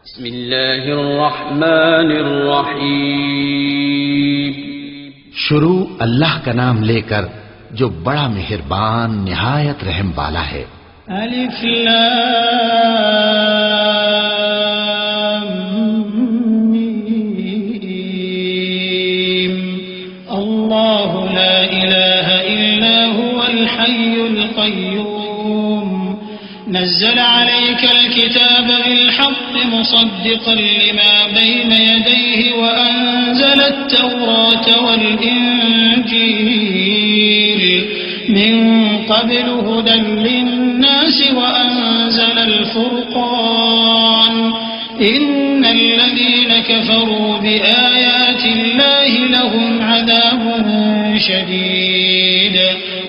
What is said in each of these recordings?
بسم اللہ الرحمن الرحیم. شروع اللہ کا نام لے کر جو بڑا مہربان نہایت رحم والا ہے. الف لام میم. اللہ لا الہ الا هو الحی القیوم نزل عليك الكتاب بالحق مصدقا لما بين يديه وأنزل التوراة والإنجيل من قبل هدى للناس وأنزل الفرقان إن الذين كفروا بآيات الله لهم عذاب شديد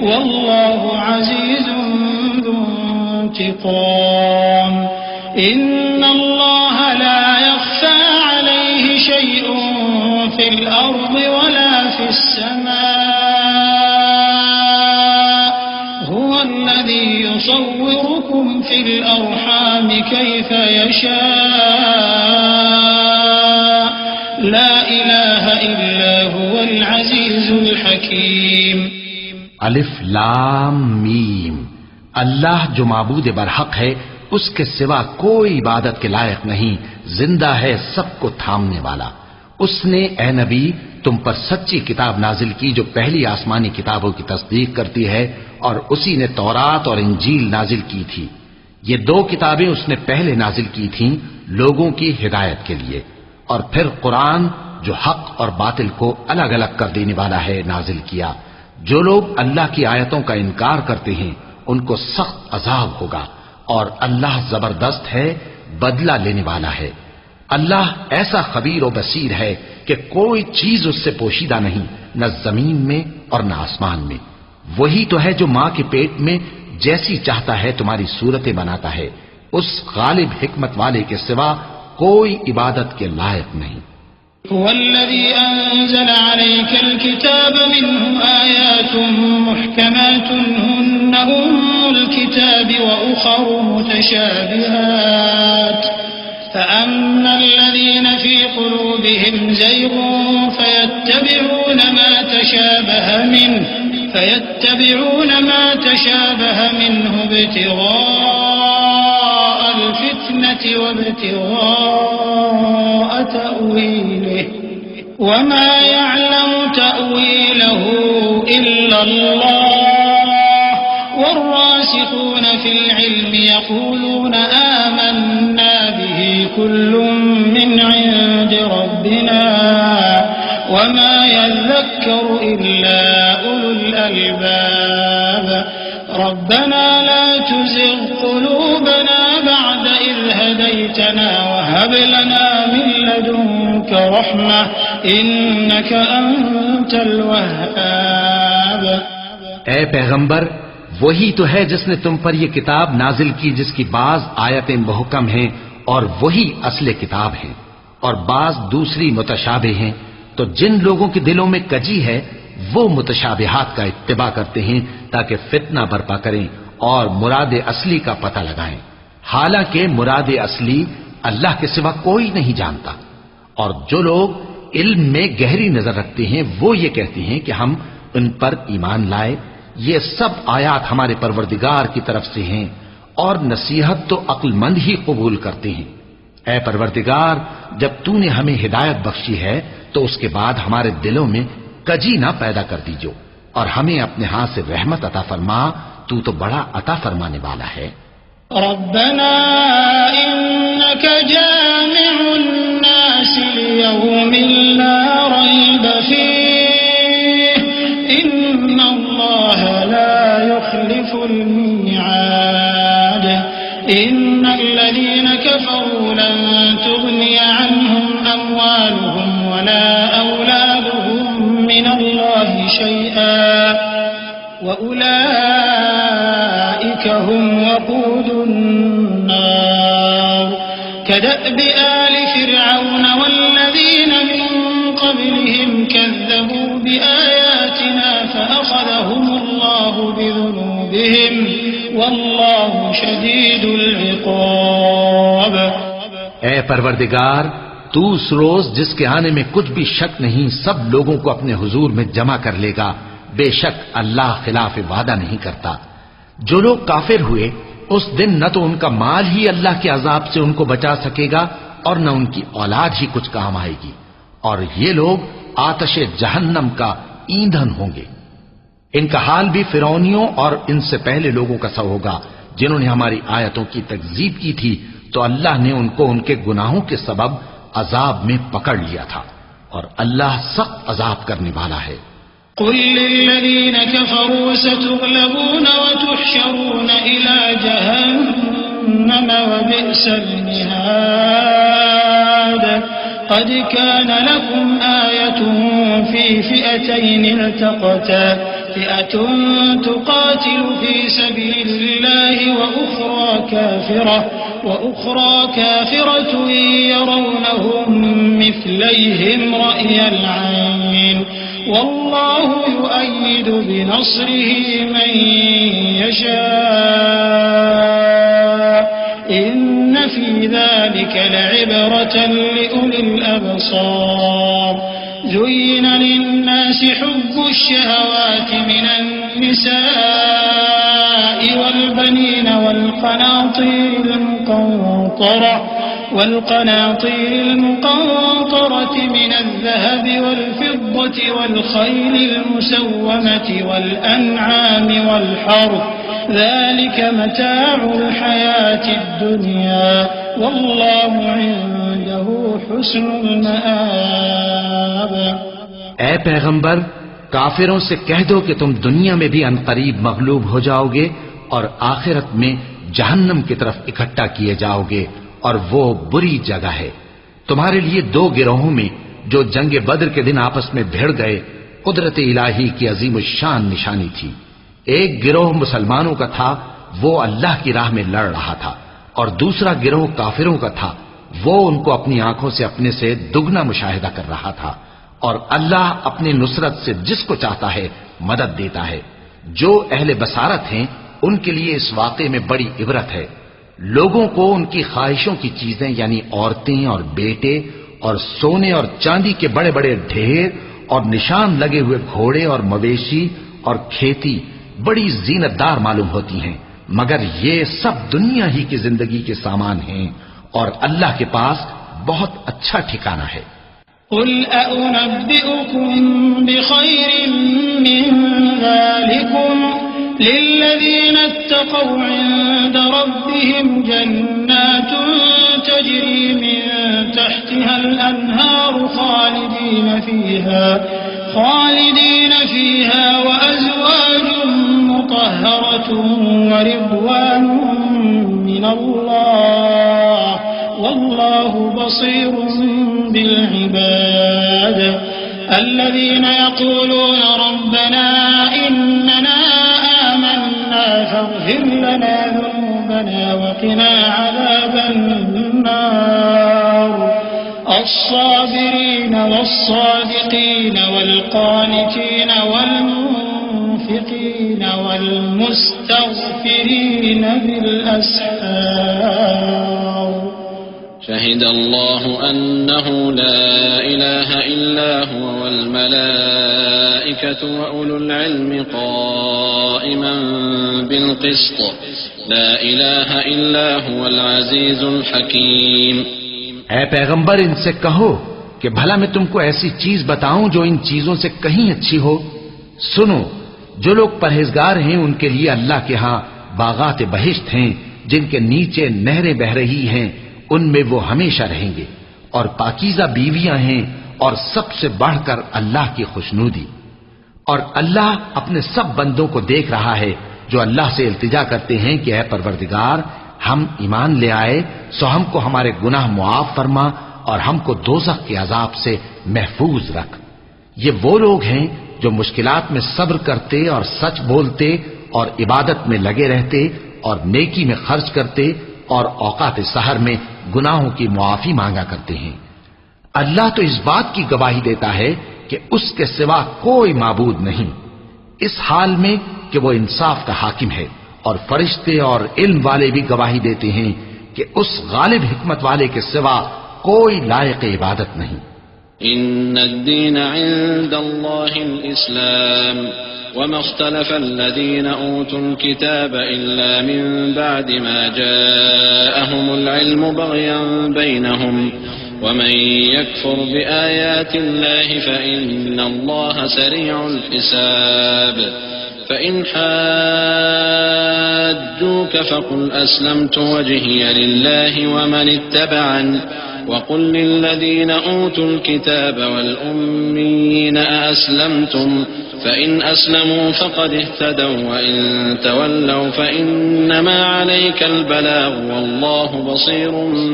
والله عزيز انتقام. إن الله لا يخفى عليه شيء في الأرض ولا في السماء هو الذي يصوركم في الأرحام كيف يشاء لا إله إلا هو العزيز الحكيم. الف لام میم. اللہ جو معبود برحق ہے اس کے سوا کوئی عبادت کے لائق نہیں، زندہ ہے سب کو تھامنے والا. اس نے اے نبی تم پر سچی کتاب نازل کی جو پہلی آسمانی کتابوں کی تصدیق کرتی ہے، اور اسی نے تورات اور انجیل نازل کی تھی. یہ دو کتابیں اس نے پہلے نازل کی تھیں لوگوں کی ہدایت کے لیے، اور پھر قرآن جو حق اور باطل کو الگ الگ کر دینے والا ہے نازل کیا. جو لوگ اللہ کی آیتوں کا انکار کرتے ہیں ان کو سخت عذاب ہوگا، اور اللہ زبردست ہے، بدلہ لینے والا ہے. اللہ ایسا خبیر و بصیر ہے کہ کوئی چیز اس سے پوشیدہ نہیں، نہ زمین میں اور نہ آسمان میں. وہی تو ہے جو ماں کے پیٹ میں جیسی چاہتا ہے تمہاری صورتیں بناتا ہے. اس غالب حکمت والے کے سوا کوئی عبادت کے لائق نہیں. هو الذي أنزل عليك الكتاب منه آيات محكمات هن أم الكتاب وأخر متشابهات فأما الذين في قلوبهم زيغ فيتبعون ما تشابه منه ابتغاء الفتنة وابتغاء تأويله وما يعلم تأويله إلا الله والراسخون في العلم يقولون آمنا به كل من عند ربنا وما يذكر إلا أولو الألباب. ربنا لا تزغ قلوبنا بعد إذ هديتنا وهب لنا من لدنك رحمة إنك أنت الوهاب. اے پیغمبر، وہی تو ہے جس نے تم پر یہ کتاب نازل کی جس کی بعض آیتیں محکم ہیں اور وہی اصل کتاب ہیں، اور بعض دوسری متشابہ ہیں. تو جن لوگوں کے دلوں میں کجی ہے وہ متشابہات کا اتباع کرتے ہیں تاکہ فتنہ برپا کریں اور مراد اصلی کا پتہ لگائیں، حالانکہ مراد اصلی اللہ کے سوا کوئی نہیں جانتا. اور جو لوگ علم میں گہری نظر رکھتے ہیں وہ یہ کہتے ہیں کہ ہم ان پر ایمان لائے. یہ سب آیات ہمارے پروردگار کی طرف سے ہیں اور نصیحت تو عقل مند ہی قبول کرتے ہیں. اے پروردگار، جب تو نے ہمیں ہدایت بخشی ہے تو اس کے بعد ہمارے دلوں میں کجی نہ پیدا کر دیجو، اور ہمیں اپنے ہاتھ سے رحمت عطا فرما، تو بڑا عطا فرمانے والا ہے. ربنا إنك جامع الناس ليوم لا ريب فيه إن الله لا يخلف الميعاد. إن الذين كفروا لن تغني عنهم أموالهم ولا أولادهم من الله شيئا وأولئك هم وقود النار. كدأب آل فرعون والذين من قبلهم كذبوا بآياتنا فأخذهم الله بذنوبهم والله شديد العقاب. اے پروردگار تو اس روز جس کے آنے میں کچھ بھی شک نہیں سب لوگوں کو اپنے حضور میں جمع کر لے گا، بے شک اللہ خلاف وعدہ نہیں کرتا۔ جو لوگ کافر ہوئے اس دن نہ تو ان کا مال ہی اللہ کے عذاب سے ان کو بچا سکے گا اور نہ ان کی اولاد ہی کچھ کام آئے گی، اور یہ لوگ آتش جہنم کا ایندھن ہوں گے۔ ان کا حال بھی فرعونیوں اور ان سے پہلے لوگوں کا سا ہوگا جنہوں نے ہماری آیتوں کی تکذیب کی تھی، تو اللہ نے ان کو ان کے گناہوں کے سبب عذاب میں پکڑ لیا تھا، اور اللہ سخت عذاب کرنے والا ہے۔ قل للذين كفروا ستغلبون وتحشرون إلى جهنم وبئس المهاد قد كان لكم آية في فئتين التقتا فئة تقاتل في سبيل الله وأخرى كافرة يرونهم مثليهم رأي العين والله يؤيد بنصره من يشاء إن في ذلك لعبرة لأولي الأبصار زين للناس حب الشهوات من النساء والبنين والقناطير المقنطرة من الذهب والفضة والخيل المسومة والأنعام والحرث ذلك متاع الحياة الدنيا والله عنده حسن المآب۔ اے پیغمبر کافروں سے کہہ دو کہ تم دنیا میں بھی عنقریب مغلوب ہو جاؤ گے اور آخرت میں جہنم کی طرف اکٹھا کیے جاؤ گے، اور وہ بری جگہ ہے۔ تمہارے لیے دو گروہوں میں جو جنگ بدر کے دن آپس میں بھیڑ گئے قدرت الہی کی عظیم الشان نشانی تھی۔ ایک گروہ مسلمانوں کا تھا، وہ اللہ کی راہ میں لڑ رہا تھا، اور دوسرا گروہ کافروں کا تھا، وہ ان کو اپنی آنکھوں سے اپنے سے دگنا مشاہدہ کر رہا تھا، اور اللہ اپنی نصرت سے جس کو چاہتا ہے مدد دیتا ہے۔ جو اہل بصارت ہیں ان کے لیے اس واقعے میں بڑی عبرت ہے۔ لوگوں کو ان کی خواہشوں کی چیزیں یعنی عورتیں اور بیٹے اور سونے اور چاندی کے بڑے بڑے ڈھیر اور نشان لگے ہوئے گھوڑے اور مویشی اور کھیتی بڑی زینت دار معلوم ہوتی ہیں، مگر یہ سب دنیا ہی کی زندگی کے سامان ہیں، اور اللہ کے پاس بہت اچھا ٹھکانہ ہے۔ قل أأنبئكم بخير من ذلكم للذين اتقوا عند ربهم جنات تجري من تحتها الأنهار خالدين فيها وأزواج مطهرة ورضوان من الله والله بصير بالعباد الذين يقولون ربنا إننا آمنا فاغفر لنا ذنوبنا وقنا عذاب النار الصابرين والصادقين والقانتين والمنفقين والمستغفرين بالأسحار شهد الله أنه لا إله إلا هو والملائكة وأولو العلم قائما بالقسط لا إله إلا هو العزيز الحكيم۔ اے پیغمبر ان سے کہو کہ بھلا میں تم کو ایسی چیز بتاؤں جو ان چیزوں سے کہیں اچھی ہو۔ سنو، جو لوگ پرہیزگار ہیں ان کے لیے اللہ کے ہاں باغات بہشت ہیں جن کے نیچے نہریں بہ رہی ہیں، ان میں وہ ہمیشہ رہیں گے، اور پاکیزہ بیویاں ہیں، اور سب سے بڑھ کر اللہ کی خوشنودی۔ اور اللہ اپنے سب بندوں کو دیکھ رہا ہے جو اللہ سے التجا کرتے ہیں کہ اے پروردگار ہم ایمان لے آئے سو ہم کو ہمارے گناہ معاف فرما اور ہم کو دوزخ کے عذاب سے محفوظ رکھ۔ یہ وہ لوگ ہیں جو مشکلات میں صبر کرتے اور سچ بولتے اور عبادت میں لگے رہتے اور نیکی میں خرچ کرتے اور اوقات سحر میں گناہوں کی معافی مانگا کرتے ہیں۔ اللہ تو اس بات کی گواہی دیتا ہے کہ اس کے سوا کوئی معبود نہیں، اس حال میں کہ وہ انصاف کا حاکم ہے، اور فرشتے اور علم والے بھی گواہی دیتے ہیں کہ اس غالب حکمت والے کے سوا کوئی لائق عبادت نہیں۔ ان الدین عند اللہ الاسلام وما اختلف الذين اوتوا الكتاب الا من بعد ما جاءهم العلم بغيا بينهم ومن يكفر بآيات الله فإن الله سريع الحساب فإن حاجوك فقل أسلمت وجهي لله ومن اتبعني وقل للذين أوتوا الكتاب والأميين أأسلمتم فإن أسلموا فقد اهتدوا وإن تولوا فإنما عليك البلاغ والله بصير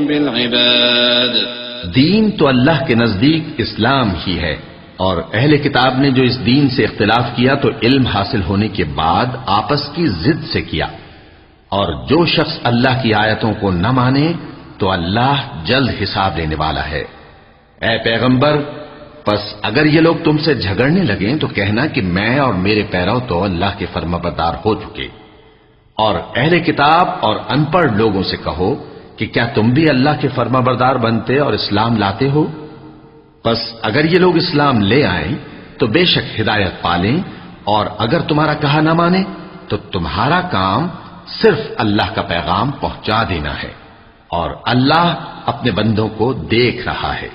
بالعباد۔ دین تو اللہ کے نزدیک اسلام ہی ہے، اور اہل کتاب نے جو اس دین سے اختلاف کیا تو علم حاصل ہونے کے بعد آپس کی ضد سے کیا، اور جو شخص اللہ کی آیتوں کو نہ مانے تو اللہ جلد حساب لینے والا ہے۔ اے پیغمبر، پس اگر یہ لوگ تم سے جھگڑنے لگیں تو کہنا کہ میں اور میرے پیرو تو اللہ کے فرمانبردار ہو چکے، اور اہل کتاب اور ان پڑھ لوگوں سے کہو کہ کیا تم بھی اللہ کے فرمانبردار بنتے اور اسلام لاتے ہو؟ پس اگر یہ لوگ اسلام لے آئیں تو بے شک ہدایت پالیں، اور اگر تمہارا کہا نہ مانے تو تمہارا کام صرف اللہ کا پیغام پہنچا دینا ہے، اور اللہ اپنے بندوں کو دیکھ رہا ہے۔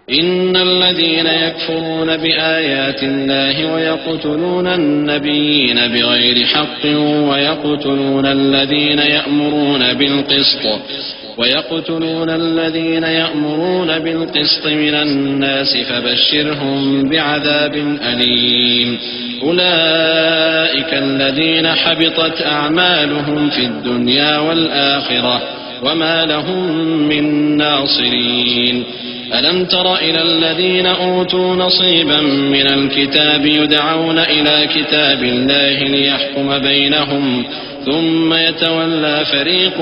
ان الذين يكفرون بآيات الله ويقتلون النبيين بغير حق ويقتلون الذين يأمرون بالقسط من الناس فبشرهم بعذاب أليم أولئك الذين حبطت أعمالهم في الدنيا والآخرة وما لهم من ناصرين ألم تر إلى الذين أوتوا نصيبا من الكتاب يدعون إلى كتاب الله ليحكم بينهم ثم يتولى فريق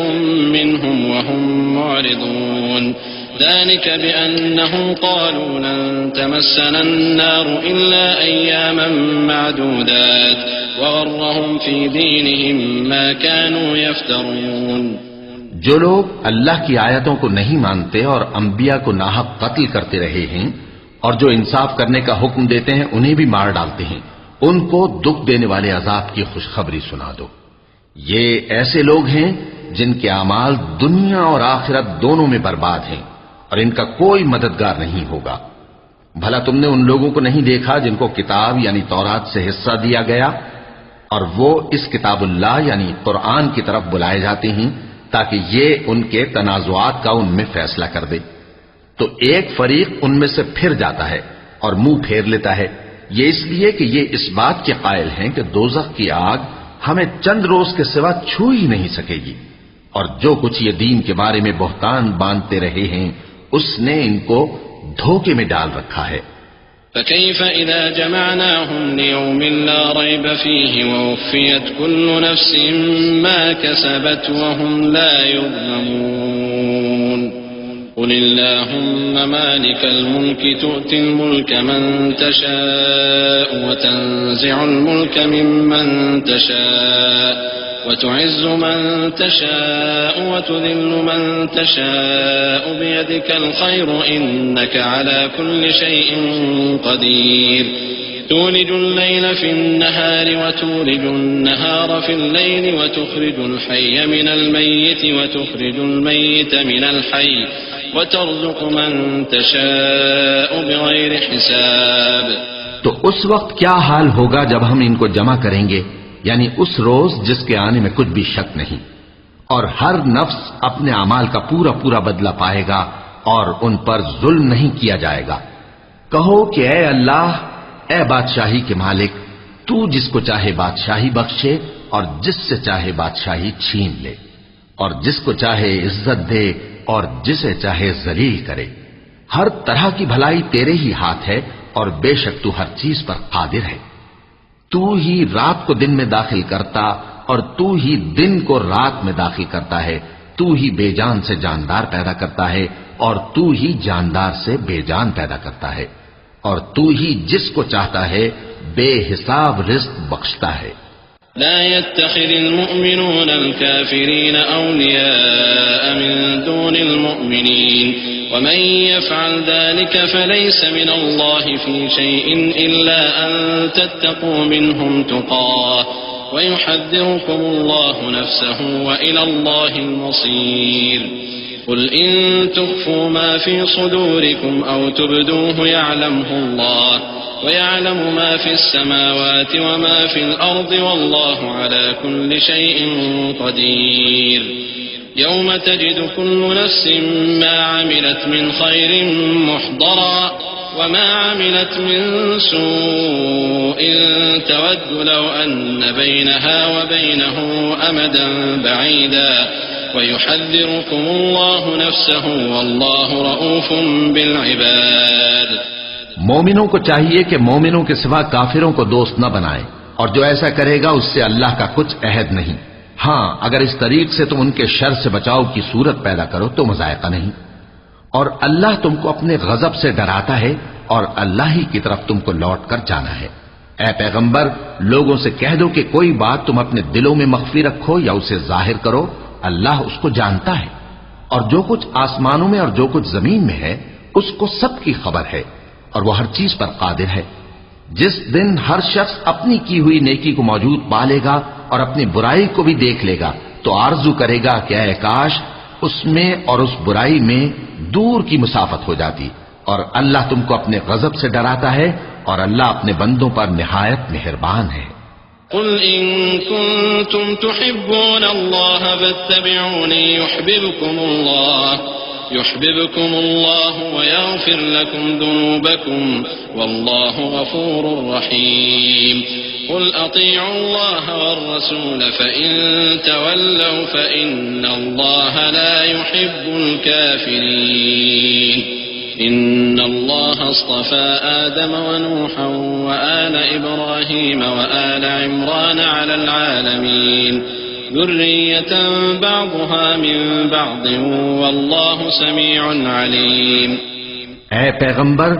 منهم وهم معرضون ذلك بأنهم قالوا لن تمسنا النار إلا أياما معدودات وغرهم في دينهم ما كانوا يفترون۔ جو لوگ اللہ کی آیتوں کو نہیں مانتے اور انبیاء کو ناحق قتل کرتے رہے ہیں اور جو انصاف کرنے کا حکم دیتے ہیں انہیں بھی مار ڈالتے ہیں، ان کو دکھ دینے والے عذاب کی خوشخبری سنا دو۔ یہ ایسے لوگ ہیں جن کے اعمال دنیا اور آخرت دونوں میں برباد ہیں اور ان کا کوئی مددگار نہیں ہوگا۔ بھلا تم نے ان لوگوں کو نہیں دیکھا جن کو کتاب یعنی تورات سے حصہ دیا گیا اور وہ اس کتاب اللہ یعنی قرآن کی طرف بلائے جاتے ہیں تاکہ یہ ان کے تنازعات کا ان میں فیصلہ کر دے، تو ایک فریق ان میں سے پھر جاتا ہے اور منہ پھیر لیتا ہے، یہ اس لیے کہ یہ اس بات کے قائل ہیں کہ دوزخ کی آگ ہمیں چند روز کے سوا چھو ہی نہیں سکے گی، اور جو کچھ یہ دین کے بارے میں بہتان باندھتے رہے ہیں اس نے ان کو دھوکے میں ڈال رکھا ہے۔ فكيف إذا جمعناهم ليوم لا ريب فيه ووفيت كل نفس ما كسبت وهم لا يظلمون قل اللهم مالك الملك تؤتي الملك من تشاء وتنزع الملك ممن تشاء وتعز من تشاء وتذل من تشاء بيدك الخير إنك على كل شيء قدير تولج الليل في النهار وتولج النهار في الليل وتخرج الحي من الميت وتخرج الميت من الحي وترزق من تشاء بغير حساب۔ تو اس وقت کیا حال ہوگا جب ہم ان کو جمع کریں گے، یعنی اس روز جس کے آنے میں کچھ بھی شک نہیں، اور ہر نفس اپنے اعمال کا پورا پورا بدلہ پائے گا اور ان پر ظلم نہیں کیا جائے گا۔ کہو کہ اے اللہ، اے بادشاہی کے مالک، تو جس کو چاہے بادشاہی بخشے اور جس سے چاہے بادشاہی چھین لے، اور جس کو چاہے عزت دے اور جسے چاہے ذلیل کرے۔ ہر طرح کی بھلائی تیرے ہی ہاتھ ہے اور بے شک تو ہر چیز پر قادر ہے۔ تو ہی رات کو دن میں داخل کرتا اور تو ہی دن کو رات میں داخل کرتا ہے، تو ہی بے جان سے جاندار پیدا کرتا ہے اور تو ہی جاندار سے بے جان پیدا کرتا ہے، اور تو ہی جس کو چاہتا ہے بے حساب رزق بخشتا ہے۔ لا يتخذ المؤمنون الكافرين أولياء من دون المؤمنين ومن يفعل ذلك فليس من الله في شيء إلا أن تتقوا منهم تقاه ويحذركم الله نفسه وإلى الله المصير قل إن تخفوا ما في صدوركم أو تبدوه يعلمه الله ويعلم ما في السماوات وما في الأرض والله على كل شيء قدير يوم تجد كل نفس ما عملت من خير محضرا وما عملت من سوء تود لو أن بينها وبينه أمدا بعيدا ويحذركم الله نفسه والله رؤوف بالعباد. مومنوں کو چاہیے کہ مومنوں کے سوا کافروں کو دوست نہ بنائیں، اور جو ایسا کرے گا اس سے اللہ کا کچھ عہد نہیں. ہاں اگر اس طریق سے تم ان کے شر سے بچاؤ کی صورت پیدا کرو تو مذائقہ نہیں. اور اللہ تم کو اپنے غضب سے ڈراتا ہے اور اللہ ہی کی طرف تم کو لوٹ کر جانا ہے. اے پیغمبر لوگوں سے کہہ دو کہ کوئی بات تم اپنے دلوں میں مخفی رکھو یا اسے ظاہر کرو، اللہ اس کو جانتا ہے، اور جو کچھ آسمانوں میں اور جو کچھ زمین میں ہے اس کو سب کی خبر ہے، اور وہ ہر چیز پر قادر ہے. جس دن ہر شخص اپنی کی ہوئی نیکی کو موجود پا لے گا اور اپنی برائی کو بھی دیکھ لے گا تو آرزو کرے گا کہ اے کاش اس میں اور اس برائی میں دور کی مسافت ہو جاتی. اور اللہ تم کو اپنے غضب سے ڈراتا ہے اور اللہ اپنے بندوں پر نہایت مہربان ہے. قل إن كنتم تحبون الله فاتبعوني يحببكم الله ويغفر لكم ذنوبكم والله غفور رحيم. قل أطيعوا الله والرسول فإن تولوا فإن الله لا يحب الكافرين. إن الله اصطفى آدم ونوحا وآل إبراهيم وآل عمران على العالمين ذرية بعضها من بعض والله سميع عليم. اے پیغمبر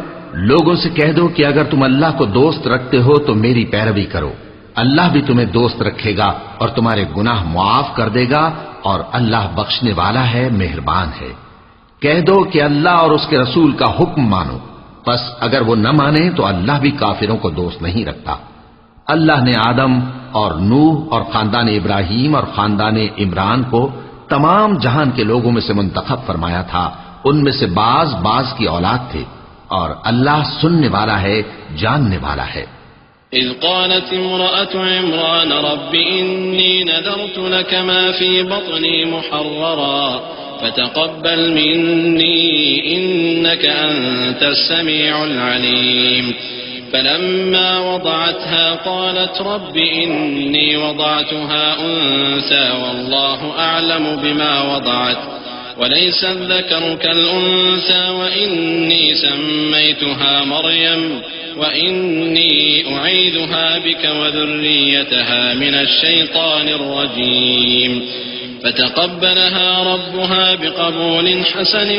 لوگوں سے کہہ دو کہ اگر تم اللہ کو دوست رکھتے ہو تو میری پیروی کرو، اللہ بھی تمہیں دوست رکھے گا اور تمہارے گناہ معاف کر دے گا اور اللہ بخشنے والا ہے، مہربان ہے. کہہ دو کہ اللہ اور اس کے رسول کا حکم مانو، پس اگر وہ نہ مانے تو اللہ بھی کافروں کو دوست نہیں رکھتا. اللہ نے آدم اور نوح اور خاندان ابراہیم اور خاندان عمران کو تمام جہان کے لوگوں میں سے منتخب فرمایا تھا، ان میں سے بعض کی اولاد تھے، اور اللہ سننے والا ہے، جاننے والا ہے. إذ قالت امرأة عمران رب إني نذرت لك ما في بطني محررا فتقبل مني إنك أنت السميع العليم. فلما وضعتها قالت رب إني وضعتها أنثى والله أعلم بما وضعت وليس الذكر كالأنثى وإني سميتها مريم وإني أعيذها بك وذريتها من الشيطان الرجيم. فتقبلها ربها بقبول حسن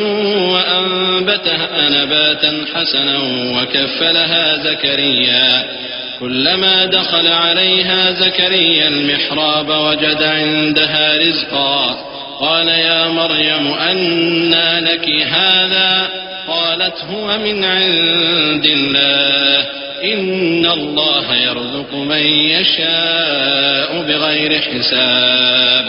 وأنبتها نباتا حسنا وكفلها زكريا. كلما دخل عليها زكريا المحراب وجد عندها رزقا قال يا مريم أنى لك هذا قالت هو من عند الله إن الله يرزق من يشاء بغير حساب.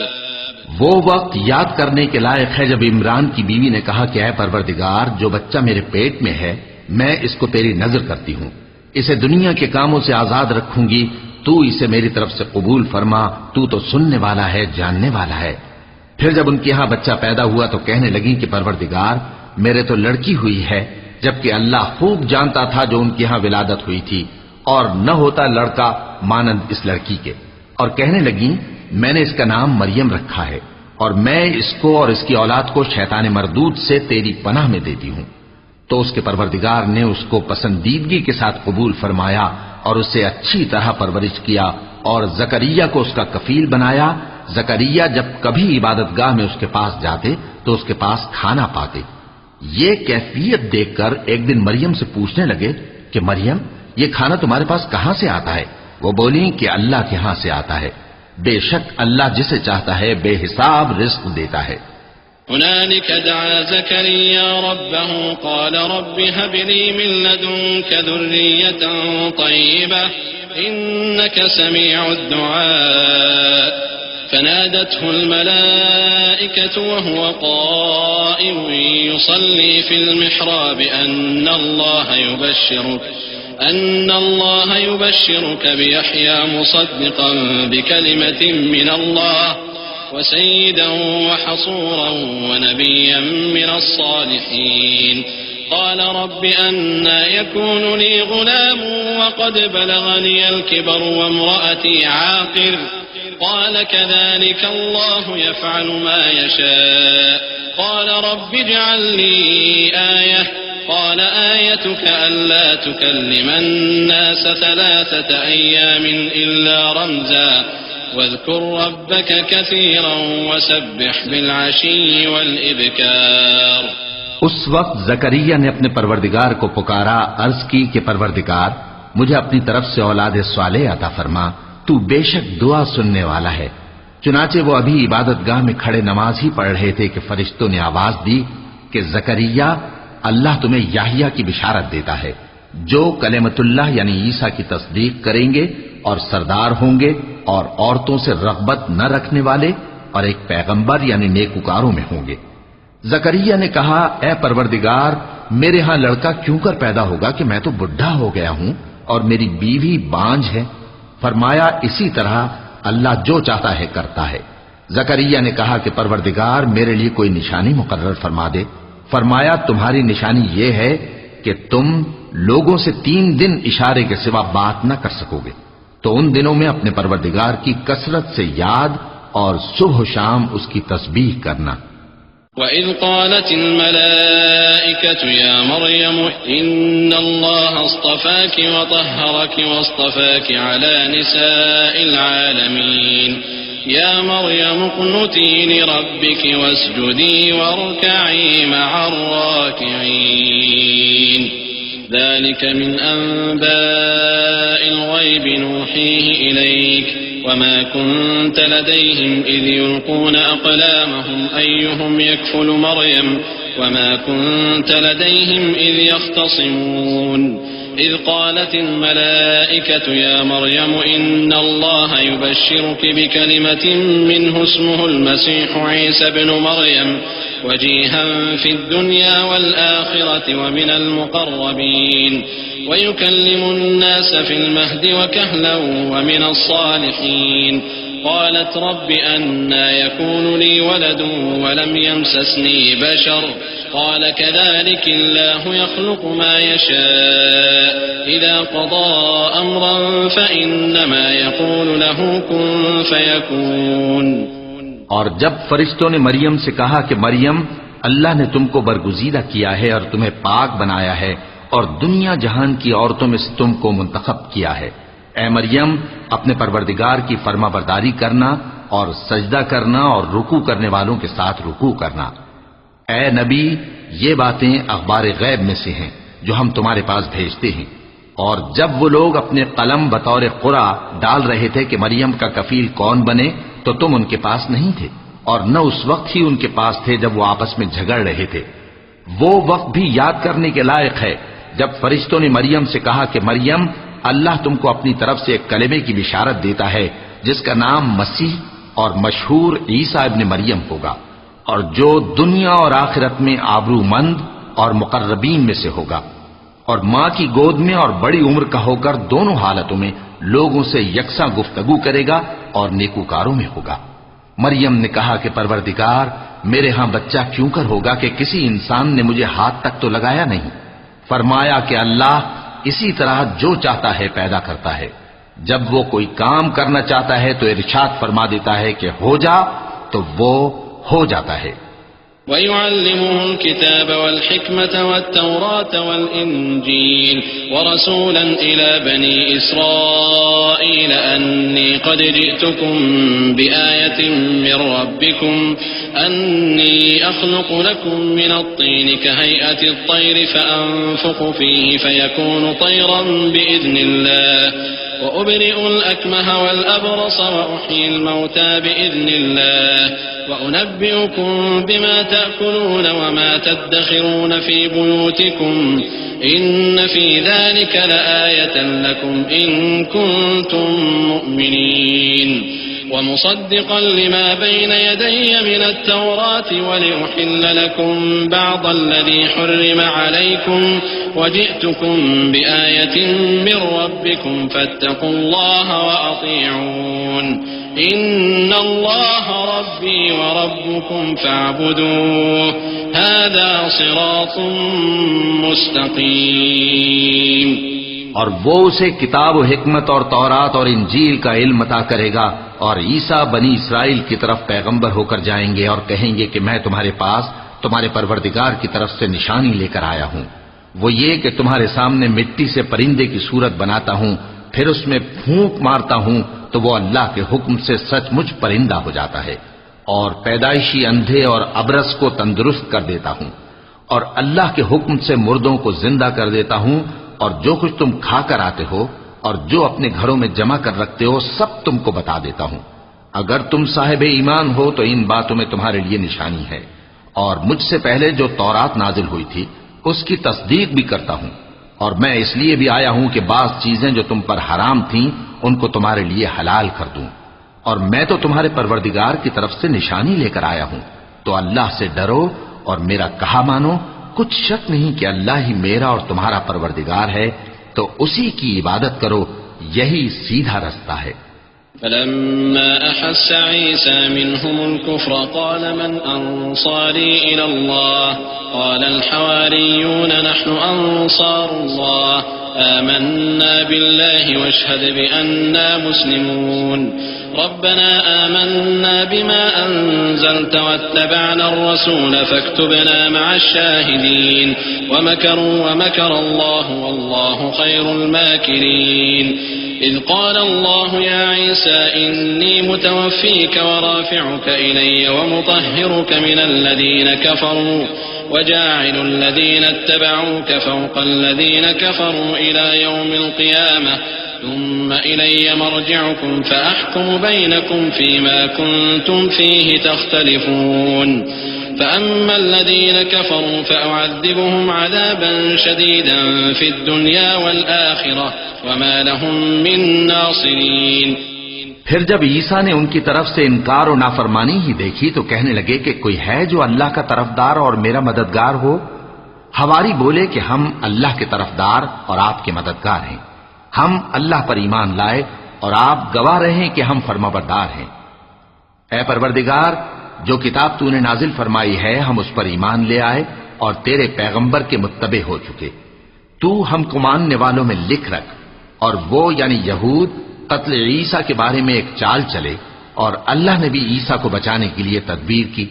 وہ وقت یاد کرنے کے لائق ہے جب عمران کی بیوی نے کہا کہ اے پروردگار جو بچہ میرے پیٹ میں ہے میں اس کو تیری نظر کرتی ہوں، اسے دنیا کے کاموں سے آزاد رکھوں گی، تو اسے میری طرف سے قبول فرما، تو سننے والا ہے، جاننے والا ہے. پھر جب ان کے ہاں بچہ پیدا ہوا تو کہنے لگی کہ پروردگار میرے تو لڑکی ہوئی ہے، جبکہ اللہ خوب جانتا تھا جو ان کے ہاں ولادت ہوئی تھی، اور نہ ہوتا لڑکا مانند اس لڑکی کے. اور کہنے لگی میں نے اس کا نام مریم رکھا ہے اور میں اس کو اور اس کی اولاد کو شیطان مردود سے تیری پناہ میں دیتی ہوں. تو اس کے پروردگار نے اس کو پسندیدگی کے ساتھ قبول فرمایا اور اسے اچھی طرح پرورش کیا اور زکریا کو اس کا کفیل بنایا. زکریا جب کبھی عبادت گاہ میں اس کے پاس جاتے تو اس کے پاس کھانا پاتے. یہ کیفیت دیکھ کر ایک دن مریم سے پوچھنے لگے کہ مریم یہ کھانا تمہارے پاس کہاں سے آتا ہے؟ وہ بولی کہ اللہ کے ہاں سے آتا ہے، بے شک اللہ جسے چاہتا ہے بے حساب رزق دیتا ہے۔ هنالك دعا زكريا ربه قال رب هب لي من لدنك ذرية طيبة إنك سميع الدعاء فنادته الملائكة وهو قائم يصلي في المحراب أن الله يبشرك بيحيى مصدقا بكلمة من الله وسيدا وحصورا ونبيا من الصالحين قال رب أنى يكون لي غلام وقد بلغني الكبر وامرأتي عاقر قال كذلك الله يفعل ما يشاء قال رب اجعل لي آية قال آيتك ألا تكلم الناس 3 أيام إلا رمزا واذكر ربك كثيرا وسبح بالعشي والإبكار۔ اس وقت زکریا نے اپنے پروردگار کو پکارا، عرض کی کہ پروردگار مجھے اپنی طرف سے اولاد صالح عطا فرما، تو بے شک دعا سننے والا ہے۔ چنانچہ وہ ابھی عبادت گاہ میں کھڑے نماز ہی پڑھ رہے تھے کہ فرشتوں نے آواز دی کہ زکریا اللہ تمہیں یحییٰ کی بشارت دیتا ہے جو کلمۃ اللہ یعنی عیسیٰ کی تصدیق کریں گے اور سردار ہوں گے اور عورتوں سے رغبت نہ رکھنے والے اور ایک پیغمبر یعنی نیکوکاروں میں ہوں گے۔ زکریا نے کہا اے پروردگار میرے ہاں لڑکا کیوں کر پیدا ہوگا کہ میں تو بڈھا ہو گیا ہوں اور میری بیوی بانجھ ہے۔ فرمایا اسی طرح اللہ جو چاہتا ہے کرتا ہے۔ زکریا نے کہا کہ پروردگار میرے لیے کوئی نشانی مقرر فرما دے۔ فرمایا تمہاری نشانی یہ ہے کہ تم لوگوں سے 3 دن اشارے کے سوا بات نہ کر سکو گے، تو ان دنوں میں اپنے پروردگار کی کثرت سے یاد اور صبح و شام اس کی تسبیح کرنا۔ وَإِذْ قَالَتِ الْمَلَائِكَةُ يَا مَرْيَمُ إِنَّ اللَّهَ اصْطَفَاكِ وَطَهَّرَكِ وَاصْطَفَاكِ عَلَى نِسَاءِ الْعَالَمِينَ يَا مَرْيَمُ اقْنُتِي لِرَبِّكِ وَاسْجُدِي وَارْكَعِي مَعَ الرَّاكِعِينَ ذلك من أنباء الغيب نوحيه إليك وما كنت لديهم إذ يلقون أقلامهم أيهم يكفل مريم وما كنت لديهم إذ يختصمون إذ قالت الملائكة يا مريم إن الله يبشرك بكلمة منه اسمه المسيح عيسى بن مريم وجيها في الدنيا والآخرة ومن المقربين ويكلم الناس في المهد وكهلا ومن الصالحين قالت رب أنى يكون لي ولد ولم يمسسني بشر قال كذلك الله يخلق ما يشاء إذا قضى أمرا فإنما يقول له كن فيكون۔ اور جب فرشتوں نے مریم سے کہا کہ مریم اللہ نے تم کو برگزیدہ کیا ہے اور تمہیں پاک بنایا ہے اور دنیا جہان کی عورتوں میں سے تم کو منتخب کیا ہے، اے مریم اپنے پروردگار کی فرما برداری کرنا اور سجدہ کرنا اور رکوع کرنے والوں کے ساتھ رکوع کرنا۔ اے نبی یہ باتیں اخبار غیب میں سے ہیں جو ہم تمہارے پاس بھیجتے ہیں۔ اور جب وہ لوگ اپنے قلم بطور قرعہ ڈال رہے تھے کہ مریم کا کفیل کون بنے تو تم ان کے پاس نہیں تھے اور نہ اس وقت ہی ان کے پاس تھے جب وہ آپس میں جھگڑ رہے تھے۔ وہ وقت بھی یاد کرنے کے لائق ہے جب فرشتوں نے مریم سے کہا کہ مریم اللہ تم کو اپنی طرف سے ایک کلمے کی بشارت دیتا ہے جس کا نام مسیح اور مشہور عیسیٰ ابن مریم ہوگا، اور جو دنیا اور آخرت میں آبرو مند اور مقربین میں سے ہوگا، اور ماں کی گود میں اور بڑی عمر کا ہو کر دونوں حالتوں میں لوگوں سے یکساں گفتگو کرے گا اور نیکوکاروں میں ہوگا۔ مریم نے کہا کہ پروردگار میرے ہاں بچہ کیوں کر ہوگا کہ کسی انسان نے مجھے ہاتھ تک تو لگایا نہیں۔ فرمایا کہ اللہ اسی طرح جو چاہتا ہے پیدا کرتا ہے، جب وہ کوئی کام کرنا چاہتا ہے تو ارشاد فرما دیتا ہے کہ ہو جا تو وہ ہو جاتا ہے۔ وَيُعَلِّمُهُ الْكِتَابَ وَالْحِكْمَةَ وَالتَّوْرَاةَ وَالْإِنْجِيلَ وَرَسُولًا إِلَى بَنِي إِسْرَائِيلَ أَنِّي قَدْ جِئْتُكُمْ بِآيَةٍ مِّن رَّبِّكُمْ أَنِّي أَخْلُقُ لَكُم مِّنَ الطِّينِ كَهَيْئَةِ الطَّيْرِ فَأَنفُخُ فِيهِ فَيَكُونُ طَيْرًا بِإِذْنِ اللَّهِ وأبرئ الأكمه والأبرص وأحيي الموتى بإذن الله وأنبئكم بما تأكلون وما تدخرون في بيوتكم إن في ذلك لآية لكم إن كنتم مؤمنين ومصدقا لما بين يدي من التوراة ولأحل لكم بعض الذي حرم عليكم وجئتكم بآية من ربكم فاتقوا الله وأطيعون إن الله ربي وربكم فاعبدوه هذا صراط مستقيم. اور وہ اسے کتاب و حکمت اور تورات اور انجیل کا علم عطا کرے گا، اور عیسیٰ بنی اسرائیل کی طرف پیغمبر ہو کر جائیں گے اور کہیں گے کہ میں تمہارے پاس تمہارے پروردگار کی طرف سے نشانی لے کر آیا ہوں، وہ یہ کہ تمہارے سامنے مٹی سے پرندے کی صورت بناتا ہوں، پھر اس میں پھونک مارتا ہوں تو وہ اللہ کے حکم سے سچ مچ پرندہ ہو جاتا ہے، اور پیدائشی اندھے اور ابرص کو تندرست کر دیتا ہوں، اور اللہ کے حکم سے مردوں کو زندہ کر دیتا ہوں، اور جو کچھ تم کھا کر آتے ہو اور جو اپنے گھروں میں جمع کر رکھتے ہو سب تم کو بتا دیتا ہوں. اگر تم صاحب ایمان ہو تو ان باتوں میں تمہارے لیے نشانی ہے، اور مجھ سے پہلے جو تورات نازل ہوئی تھی اس کی تصدیق بھی کرتا ہوں، اور میں اس لیے بھی آیا ہوں کہ بعض چیزیں جو تم پر حرام تھیں ان کو تمہارے لیے حلال کر دوں، اور میں تو تمہارے پروردگار کی طرف سے نشانی لے کر آیا ہوں. تو اللہ سے ڈرو اور میرا کہا مانو، کچھ شک نہیں کہ اللہ ہی میرا اور تمہارا پروردگار ہے، تو اسی کی عبادت کرو، یہی سیدھا رستہ ہے. فلما أحس عيسى منهم الكفر قال من أنصاري إلى الله قال الحواريون نحن أنصار الله آمنا بالله واشهد بأننا مسلمون ربنا آمنا بما أنزلت واتبعنا الرسول فاكتبنا مع الشاهدين ومكروا ومكر الله والله خير الماكرين إذ قال الله يا عيسى إني متوفيك ورافعك إلي ومطهرك من الذين كفروا وجاعل الذين اتبعوك فوق الذين كفروا إلى يوم القيامة ثم إلي مرجعكم فأحكم بينكم فيما كنتم فيه تختلفون فأما الذين كفروا فأعذبهم عذابا شديدا في الدنيا والآخرة وما لهم من ناصرين. پھر جب عیسیٰ نے ان کی طرف سے انکار و نافرمانی ہی دیکھی تو کہنے لگے کہ کوئی ہے جو اللہ کا طرفدار اور میرا مددگار ہو؟ حواری بولے کہ ہم اللہ کے طرفدار اور آپ کے مددگار ہیں، ہم اللہ پر ایمان لائے اور آپ گواہ رہیں کہ ہم فرمانبردار ہیں. اے پروردگار، جو کتاب تو نے نازل فرمائی ہے ہم اس پر ایمان لے آئے اور تیرے پیغمبر کے متبع ہو چکے. تو ہم کو ماننے والوں میں لکھ رکھ. اور وہ یعنی یہود قتل عیسیٰ کے بارے میں ایک چال چلے، اور اللہ نے بھی عیسیٰ کو بچانے کے لیے تدبیر کی،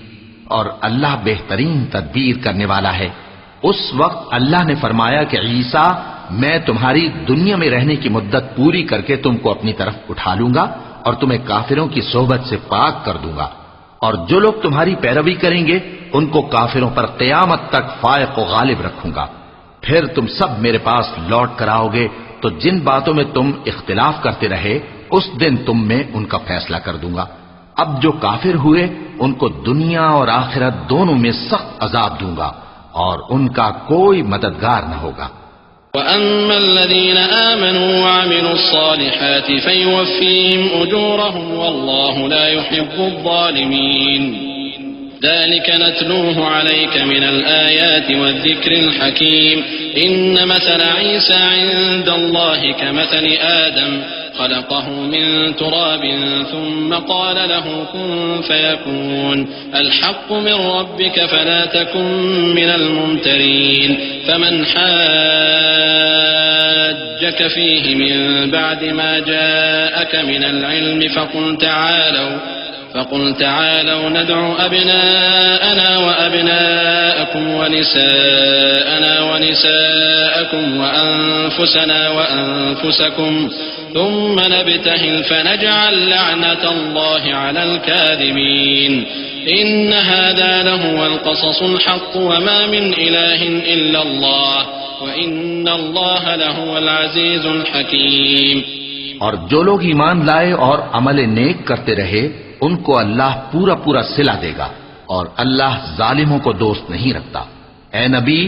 اور اللہ بہترین تدبیر کرنے والا ہے. اس وقت اللہ نے فرمایا کہ عیسیٰ، میں تمہاری دنیا میں رہنے کی مدت پوری کر کے تم کو اپنی طرف اٹھا لوں گا اور تمہیں کافروں کی صحبت سے پاک کر دوں گا، اور جو لوگ تمہاری پیروی کریں گے ان کو کافروں پر قیامت تک فائق و غالب رکھوں گا. پھر تم سب میرے پاس لوٹ کر آؤ گے تو جن باتوں میں تم اختلاف کرتے رہے اس دن تم میں ان کا فیصلہ کر دوں گا. اب جو کافر ہوئے ان کو دنیا اور آخرت دونوں میں سخت عذاب دوں گا اور ان کا کوئی مددگار نہ ہوگا. وَأَمَّا الَّذِينَ آمَنُوا وَعَمِلُوا الصَّالِحَاتِ فَيُوَفِّيهِمْ أُجُورَهُمْ وَاللَّهُ لَا يُحِبُّ الظَّالِمِينَ ذلك نتلوه عليك من الآيات والذكر الحكيم إن مثل عيسى عند الله كمثل آدم خلقه من تراب ثم قال له كن فيكون الحق من ربك فلا تكن من الممترين فمن حاجك فيه من بعد ما جاءك من العلم فقل تعالوا ندعو أبناءنا وأبناءكم ونساءنا ونساءكم وأنفسنا وأنفسكم ثم نبتهل فنجعل لعنة الله على الكاذبين إن هذا لهو القصص الحق وما من إله إلا الله وإن الله لهو العزيز الحكيم. اور جو لوگ ایمان لائے اور عمل نیک کرتے رہے ان کو اللہ پورا پورا صلہ دے گا، اور اللہ ظالموں کو دوست نہیں رکھتا۔ اے نبی،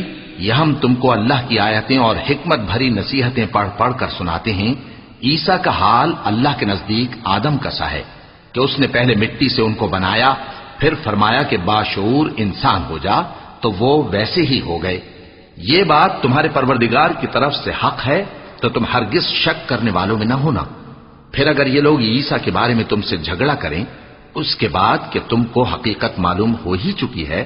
یہ ہم تم کو اللہ کی آیتیں اور حکمت بھری نصیحتیں پڑھ پڑھ کر سناتے ہیں۔ عیسیٰ کا حال اللہ کے نزدیک آدم کا سا ہے کہ اس نے پہلے مٹی سے ان کو بنایا، پھر فرمایا کہ باشعور انسان ہو جا، تو وہ ویسے ہی ہو گئے۔ یہ بات تمہارے پروردگار کی طرف سے حق ہے، تو تم ہرگز شک کرنے والوں میں نہ ہونا۔ پھر اگر یہ لوگ عیسیٰ کے بارے میں تم سے جھگڑا کریں اس کے بعد کہ تم کو حقیقت معلوم ہو ہی چکی ہے،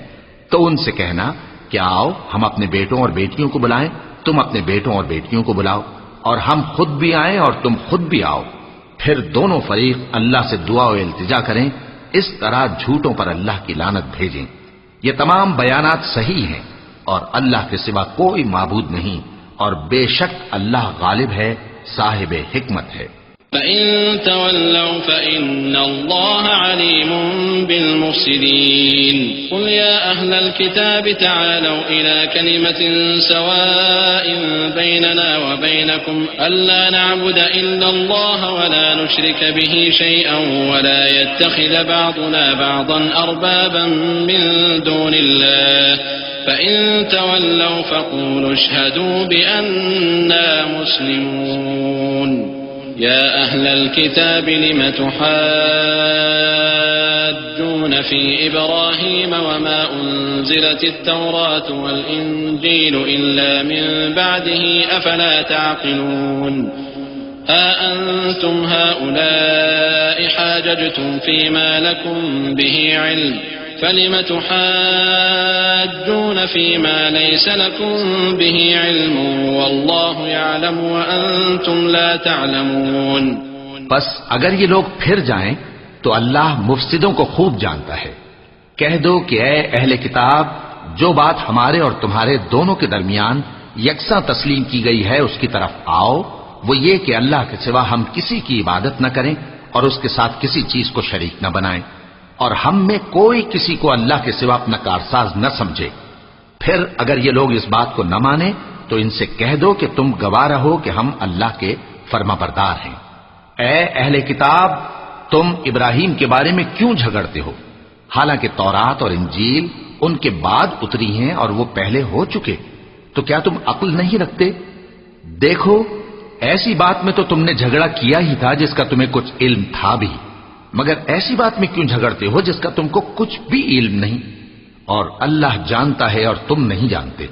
تو ان سے کہنا کہ آؤ ہم اپنے بیٹوں اور بیٹیوں کو بلائیں، تم اپنے بیٹوں اور بیٹیوں کو بلاؤ، اور ہم خود بھی آئیں اور تم خود بھی آؤ، پھر دونوں فریق اللہ سے دعا و التجا کریں، اس طرح جھوٹوں پر اللہ کی لعنت بھیجیں۔ یہ تمام بیانات صحیح ہیں، اور اللہ کے سوا کوئی معبود نہیں، اور بے شک اللہ غالب ہے، صاحب حکمت ہے۔ فَإِن تَوَلَّوْا فَإِنَّ اللَّهَ عَلِيمٌ بِالْمُفْسِدِينَ قُلْ يَا أَهْلَ الْكِتَابِ تَعَالَوْا إِلَى كَلِمَةٍ سَوَاءٍ بَيْنَنَا وَبَيْنَكُمْ أَلَّا نَعْبُدَ إِلَّا اللَّهَ وَلَا نُشْرِكَ بِهِ شَيْئًا وَلَا يَتَّخِذَ بَعْضُنَا بَعْضًا أَرْبَابًا مِّن دُونِ اللَّهِ فَإِن تَوَلَّوْا فَقُولُوا اشْهَدُوا بِأَنَّا مُسْلِمُونَ يا أهل الكتاب لم تحاجون في إبراهيم وما أنزلت التوراة والإنجيل إلا من بعده أفلا تعقلون ها أنتم هؤلاء حاججتم فيما لكم به علم فلم تحاجون فيما ليس لكم به علم والله يعلم وأنتم لا تعلمون۔ بس اگر یہ لوگ پھر جائیں تو اللہ مفسدوں کو خوب جانتا ہے۔ کہہ دو کہ اے اہل کتاب، جو بات ہمارے اور تمہارے دونوں کے درمیان یکساں تسلیم کی گئی ہے اس کی طرف آؤ، وہ یہ کہ اللہ کے سوا ہم کسی کی عبادت نہ کریں اور اس کے ساتھ کسی چیز کو شریک نہ بنائیں، اور ہم میں کوئی کسی کو اللہ کے سوا اپنا کارساز نہ سمجھے۔ پھر اگر یہ لوگ اس بات کو نہ مانیں تو ان سے کہہ دو کہ تم گواہ رہو کہ ہم اللہ کے فرما بردار ہیں۔ اے اہل کتاب، تم ابراہیم کے بارے میں کیوں جھگڑتے ہو؟ حالانکہ تورات اور انجیل ان کے بعد اتری ہیں اور وہ پہلے ہو چکے، تو کیا تم عقل نہیں رکھتے؟ دیکھو، ایسی بات میں تو تم نے جھگڑا کیا ہی تھا جس کا تمہیں کچھ علم تھا بھی، مگر ایسی بات میں کیوں جھگڑتے ہو جس کا تم کو کچھ بھی علم نہیں؟ اور اللہ جانتا ہے اور تم نہیں جانتے۔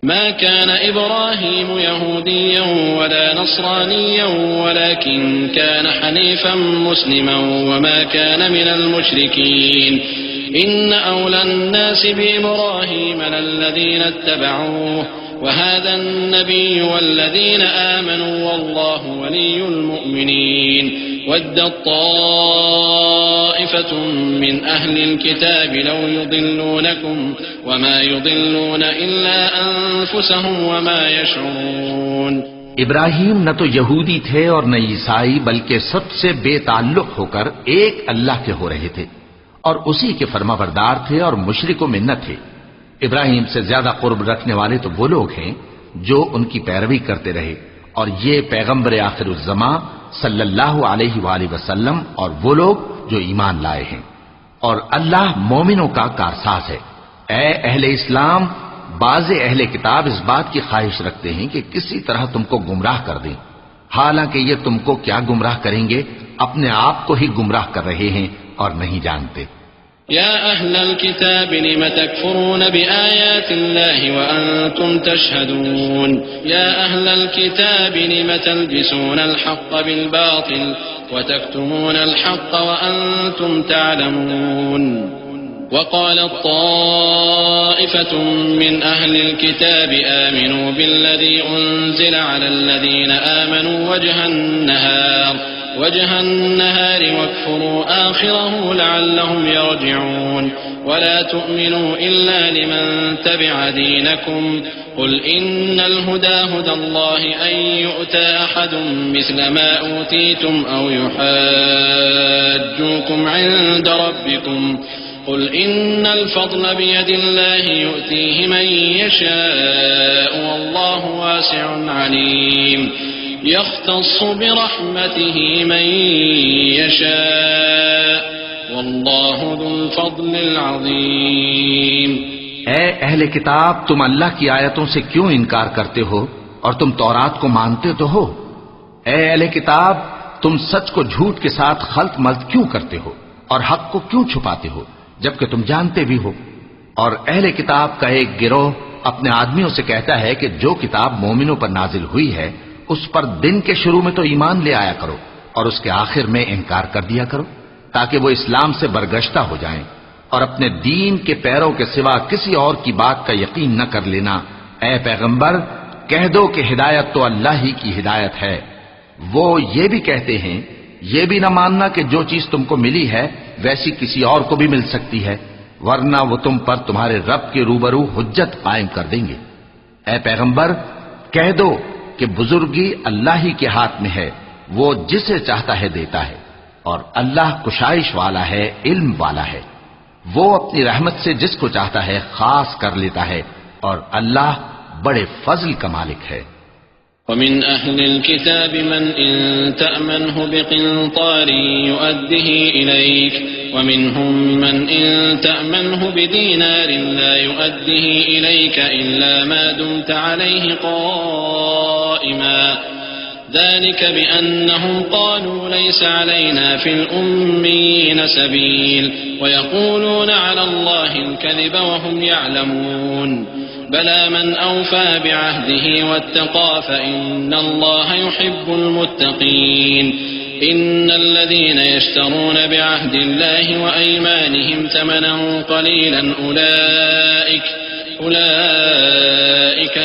ما كان إبراهيم يهوديا ولا نصرانيا ولكن كان حنيفا مسلما وما كان من المشركين إن أولى الناس بإبراهيم للذين اتبعوه وهذا النبي والذين آمنوا والله ولي المؤمنين ودت طائفة من أهل الكتاب لو يضلونكم وما يضلون إلا أنفسهم وما يشعرون۔ ابراہیم نہ تو یہودی تھے اور نہ عیسائی، بلکہ سب سے بے تعلق ہو کر ایک اللہ کے ہو رہے تھے اور اسی کے فرما بردار تھے اور مشرکوں میں نہ تھے۔ ابراہیم سے زیادہ قرب رکھنے والے تو وہ لوگ ہیں جو ان کی پیروی کرتے رہے، اور یہ پیغمبر آخر الزماں صلی اللہ علیہ وآلہ وسلم اور وہ لوگ جو ایمان لائے ہیں، اور اللہ مومنوں کا کارساز ہے۔ اے اہل اسلام، بعض اہل کتاب اس بات کی خواہش رکھتے ہیں کہ کسی طرح تم کو گمراہ کر دیں، حالانکہ یہ تم کو کیا گمراہ کریں گے، اپنے آپ کو ہی گمراہ کر رہے ہیں اور نہیں جانتے۔ يا أهل الكتاب لم تكفرون بآيات الله وأنتم تشهدون يا أهل الكتاب لم تلبسون الحق بالباطل وتكتمون الحق وأنتم تعلمون وقالت طائفة من أهل الكتاب آمنوا بالذي أنزل على الذين آمنوا وجه النهار واكفروا آخره لعلهم يرجعون ولا تؤمنوا إلا لمن تبع دينكم قل إن الهدى هدى الله أن يؤتى أحد مثل ما أوتيتم أو يحاجوكم عند ربكم قل إن الفضل بيد الله يؤتيه من يشاء والله واسع عليم يختص برحمته من يشاء والله ذو الفضل العظيم۔ اے اہل کتاب، تم اللہ کی آیتوں سے کیوں انکار کرتے ہو اور تم تورات کو مانتے تو ہو؟ اے اہل کتاب، تم سچ کو جھوٹ کے ساتھ خلط ملط کیوں کرتے ہو اور حق کو کیوں چھپاتے ہو جبکہ تم جانتے بھی ہو؟ اور اہل کتاب کا ایک گروہ اپنے آدمیوں سے کہتا ہے کہ جو کتاب مومنوں پر نازل ہوئی ہے اس پر دن کے شروع میں تو ایمان لے آیا کرو اور اس کے آخر میں انکار کر دیا کرو تاکہ وہ اسلام سے برگشتہ ہو جائیں، اور اپنے دین کے پیروں کے سوا کسی اور کی بات کا یقین نہ کر لینا۔ اے پیغمبر، کہہ دو کہ ہدایت تو اللہ ہی کی ہدایت ہے۔ وہ یہ بھی کہتے ہیں، یہ بھی نہ ماننا کہ جو چیز تم کو ملی ہے ویسی کسی اور کو بھی مل سکتی ہے، ورنہ وہ تم پر تمہارے رب کے روبرو حجت قائم کر دیں گے۔ اے پیغمبر، کہہ دو کہ بزرگی اللہ ہی کے ہاتھ میں ہے، وہ جسے چاہتا ہے دیتا ہے، اور اللہ کشائش والا ہے، علم والا ہے۔ وہ اپنی رحمت سے جس کو چاہتا ہے خاص کر لیتا ہے، اور اللہ بڑے فضل کا مالک ہے۔ ومن أهل الكتاب من إن تأمنه بقنطار يؤده إليك ومنهم من إن تأمنه بدينار لا يؤده إليك إلا ما دمت عليه قائما ذلك بأنهم قالوا ليس علينا في الأميين سبيل ويقولون على الله الكذب وهم يعلمون بلى من أوفى بعهده واتقى فإن الله يحب المتقين إن الذين يشترون بعهد الله وأيمانهم ثمنا قليلا أولئك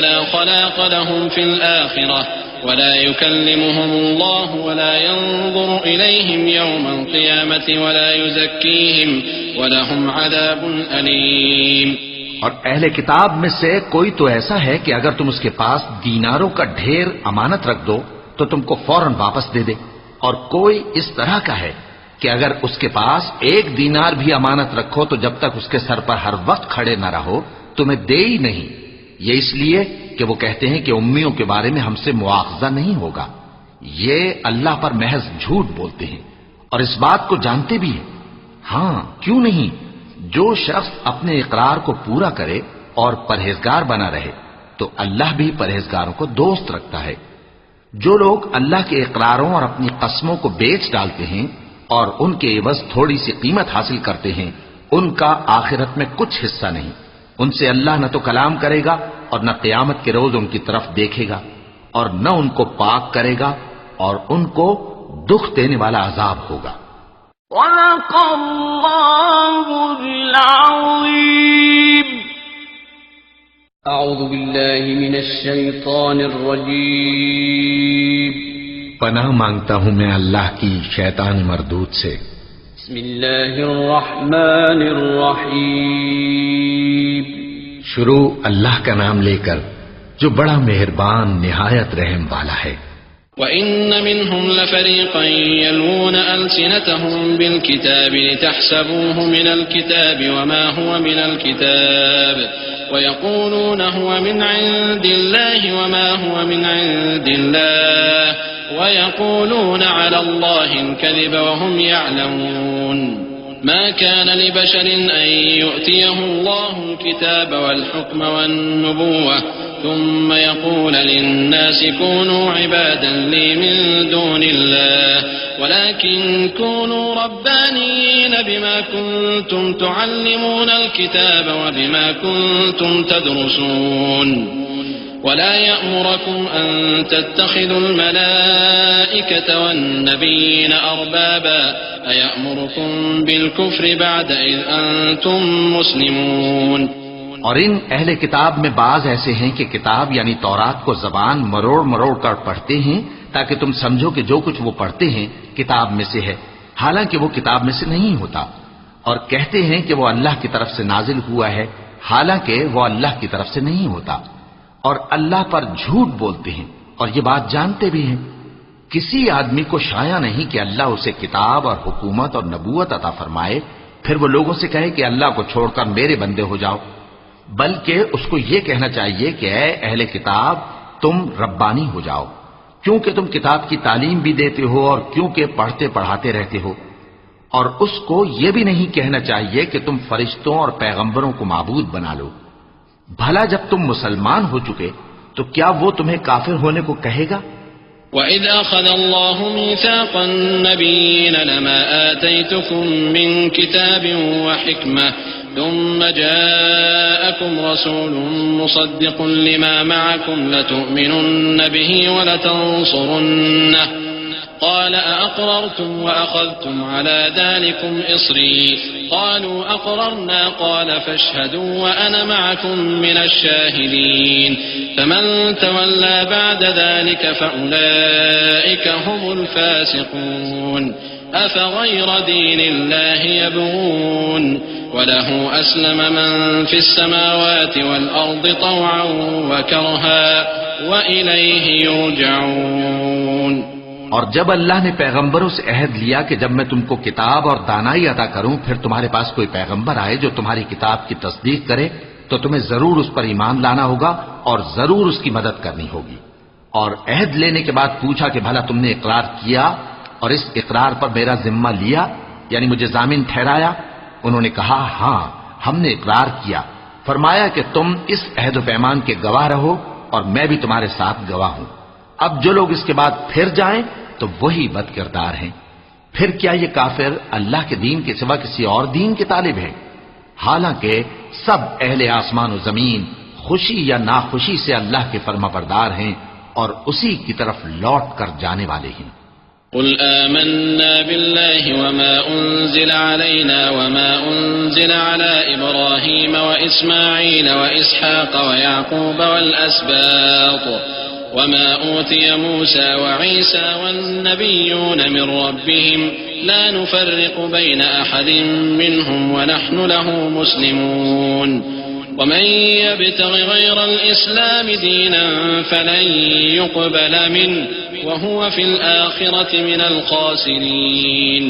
لا خلاق لهم في الآخرة ولا يكلمهم الله ولا ينظر إليهم يوم القيامة ولا يزكيهم ولهم عذاب أليم۔ اور اہل کتاب میں سے کوئی تو ایسا ہے کہ اگر تم اس کے پاس دیناروں کا ڈھیر امانت رکھ دو تو تم کو فوراً واپس دے دے، اور کوئی اس طرح کا ہے کہ اگر اس کے پاس 1 دینار بھی امانت رکھو تو جب تک اس کے سر پر ہر وقت کھڑے نہ رہو تمہیں دے ہی نہیں۔ یہ اس لیے کہ وہ کہتے ہیں کہ امیوں کے بارے میں ہم سے مواخذہ نہیں ہوگا۔ یہ اللہ پر محض جھوٹ بولتے ہیں اور اس بات کو جانتے بھی ہیں۔ ہاں کیوں نہیں، جو شخص اپنے اقرار کو پورا کرے اور پرہیزگار بنا رہے تو اللہ بھی پرہیزگاروں کو دوست رکھتا ہے۔ جو لوگ اللہ کے اقراروں اور اپنی قسموں کو بیچ ڈالتے ہیں اور ان کے عوض تھوڑی سی قیمت حاصل کرتے ہیں، ان کا آخرت میں کچھ حصہ نہیں۔ ان سے اللہ نہ تو کلام کرے گا اور نہ قیامت کے روز ان کی طرف دیکھے گا، اور نہ ان کو پاک کرے گا، اور ان کو دکھ دینے والا عذاب ہوگا۔ صدق اللہ العظیم۔ اعوذ باللہ من الشیطان الرجیم۔ پناہ مانگتا ہوں میں اللہ کی شیطان مردود سے۔ بسم اللہ الرحمن الرحیم۔ شروع اللہ کا نام لے کر جو بڑا مہربان نہایت رحم والا ہے۔ وَإِنَّ مِنْهُمْ لَفَرِيقًا يَلْوُونَ أَلْسِنَتَهُمْ بِالْكِتَابِ لِتَحْسَبُوهُ مِنَ الْكِتَابِ وَمَا هُوَ مِنَ الْكِتَابِ وَيَقُولُونَ هُوَ مِنْ عِنْدِ اللَّهِ وَمَا هُوَ مِنْ عِنْدِ اللَّهِ وَيَقُولُونَ عَلَى اللَّهِ الْكَذِبَ وَهُمْ يَعْلَمُونَ ما كان لبشر أن يؤتيه الله الكتاب والحكم والنبوة ثم يقول للناس كونوا عبادا لي من دون الله ولكن كونوا ربانيين بما كنتم تعلمون الكتاب وبما كنتم تدرسون ولا يأمركم أن تتخذوا الملائكة والنبيين أربابا أيأمركم بالكفر بعد إذ أنتم مسلمون۔ اور ان اہل کتاب میں بعض ایسے ہیں کہ کتاب یعنی تورات کو زبان مروڑ مروڑ کر پڑھتے ہیں تاکہ تم سمجھو کہ جو کچھ وہ پڑھتے ہیں کتاب میں سے ہے، حالانکہ وہ کتاب میں سے نہیں ہوتا، اور کہتے ہیں کہ وہ اللہ کی طرف سے نازل ہوا ہے، حالانکہ وہ اللہ کی طرف سے نہیں ہوتا، اور اللہ پر جھوٹ بولتے ہیں اور یہ بات جانتے بھی ہیں۔ کسی آدمی کو شایع نہیں کہ اللہ اسے کتاب اور حکومت اور نبوت عطا فرمائے پھر وہ لوگوں سے کہے کہ اللہ کو چھوڑ کر میرے بندے ہو جاؤ، بلکہ اس کو یہ کہنا چاہیے کہ اے اہل کتاب تم ربانی ہو جاؤ، کیونکہ تم کتاب کی تعلیم بھی دیتے ہو اور کیونکہ پڑھتے پڑھاتے رہتے ہو. اور اس کو یہ بھی نہیں کہنا چاہیے کہ تم فرشتوں اور پیغمبروں کو معبود بنا لو. بھلا جب تم مسلمان ہو چکے تو کیا وہ تمہیں کافر ہونے کو کہے گا؟ وَإِذْ أَخَذَ اللَّهُ مِيثَاقَ النَّبِيِّينَ لَمَا آتَيْتُكُم مِّن كِتَابٍ وَحِكْمَةٍ ثُمَّ جَاءَكُمْ رَسُولٌ مُصَدِّقٌ لِّمَا مَعَكُمْ لَتُؤْمِنُنَّ بِهِ وَلَتَنصُرُنَّهُ قال أأقررتم وأخذتم على ذلكم إصري قالوا أقررنا قال فاشهدوا وأنا معكم من الشاهدين فمن تولى بعد ذلك فأولئك هم الفاسقون أفغير دين الله يبغون وله أسلم من في السماوات والأرض طوعا وكرها وإليه يرجعون. اور جب اللہ نے پیغمبروں سے عہد لیا کہ جب میں تم کو کتاب اور دانائی عطا کروں پھر تمہارے پاس کوئی پیغمبر آئے جو تمہاری کتاب کی تصدیق کرے تو تمہیں ضرور اس پر ایمان لانا ہوگا اور ضرور اس کی مدد کرنی ہوگی. اور عہد لینے کے بعد پوچھا کہ بھلا تم نے اقرار کیا اور اس اقرار پر میرا ذمہ لیا یعنی مجھے ضامن ٹھہرایا؟ انہوں نے کہا ہاں ہم نے اقرار کیا. فرمایا کہ تم اس عہد و پیمان کے گواہ رہو اور میں بھی تمہارے ساتھ گواہ ہوں. اب جو لوگ اس کے بعد پھر جائیں تو وہی بد کردار ہیں. پھر کیا یہ کافر اللہ کے دین کے سوا کسی اور دین کے طالب ہیں؟ حالانکہ سب اہل آسمان و زمین خوشی یا ناخوشی سے اللہ کے فرما بردار ہیں اور اسی کی طرف لوٹ کر جانے والے ہیں. قل آمنا بالله وما أنزل علينا وما أنزل على إبراهيم وإسماعيل وإسحاق ويعقوب والأسباط وما أوتي موسى وعيسى والنبيون من ربهم لا نفرق بين أحد منهم ونحن له مسلمون ومن يبتغ غير الإسلام دينا فلن يقبل منه وهو في الآخرة من الخاسرين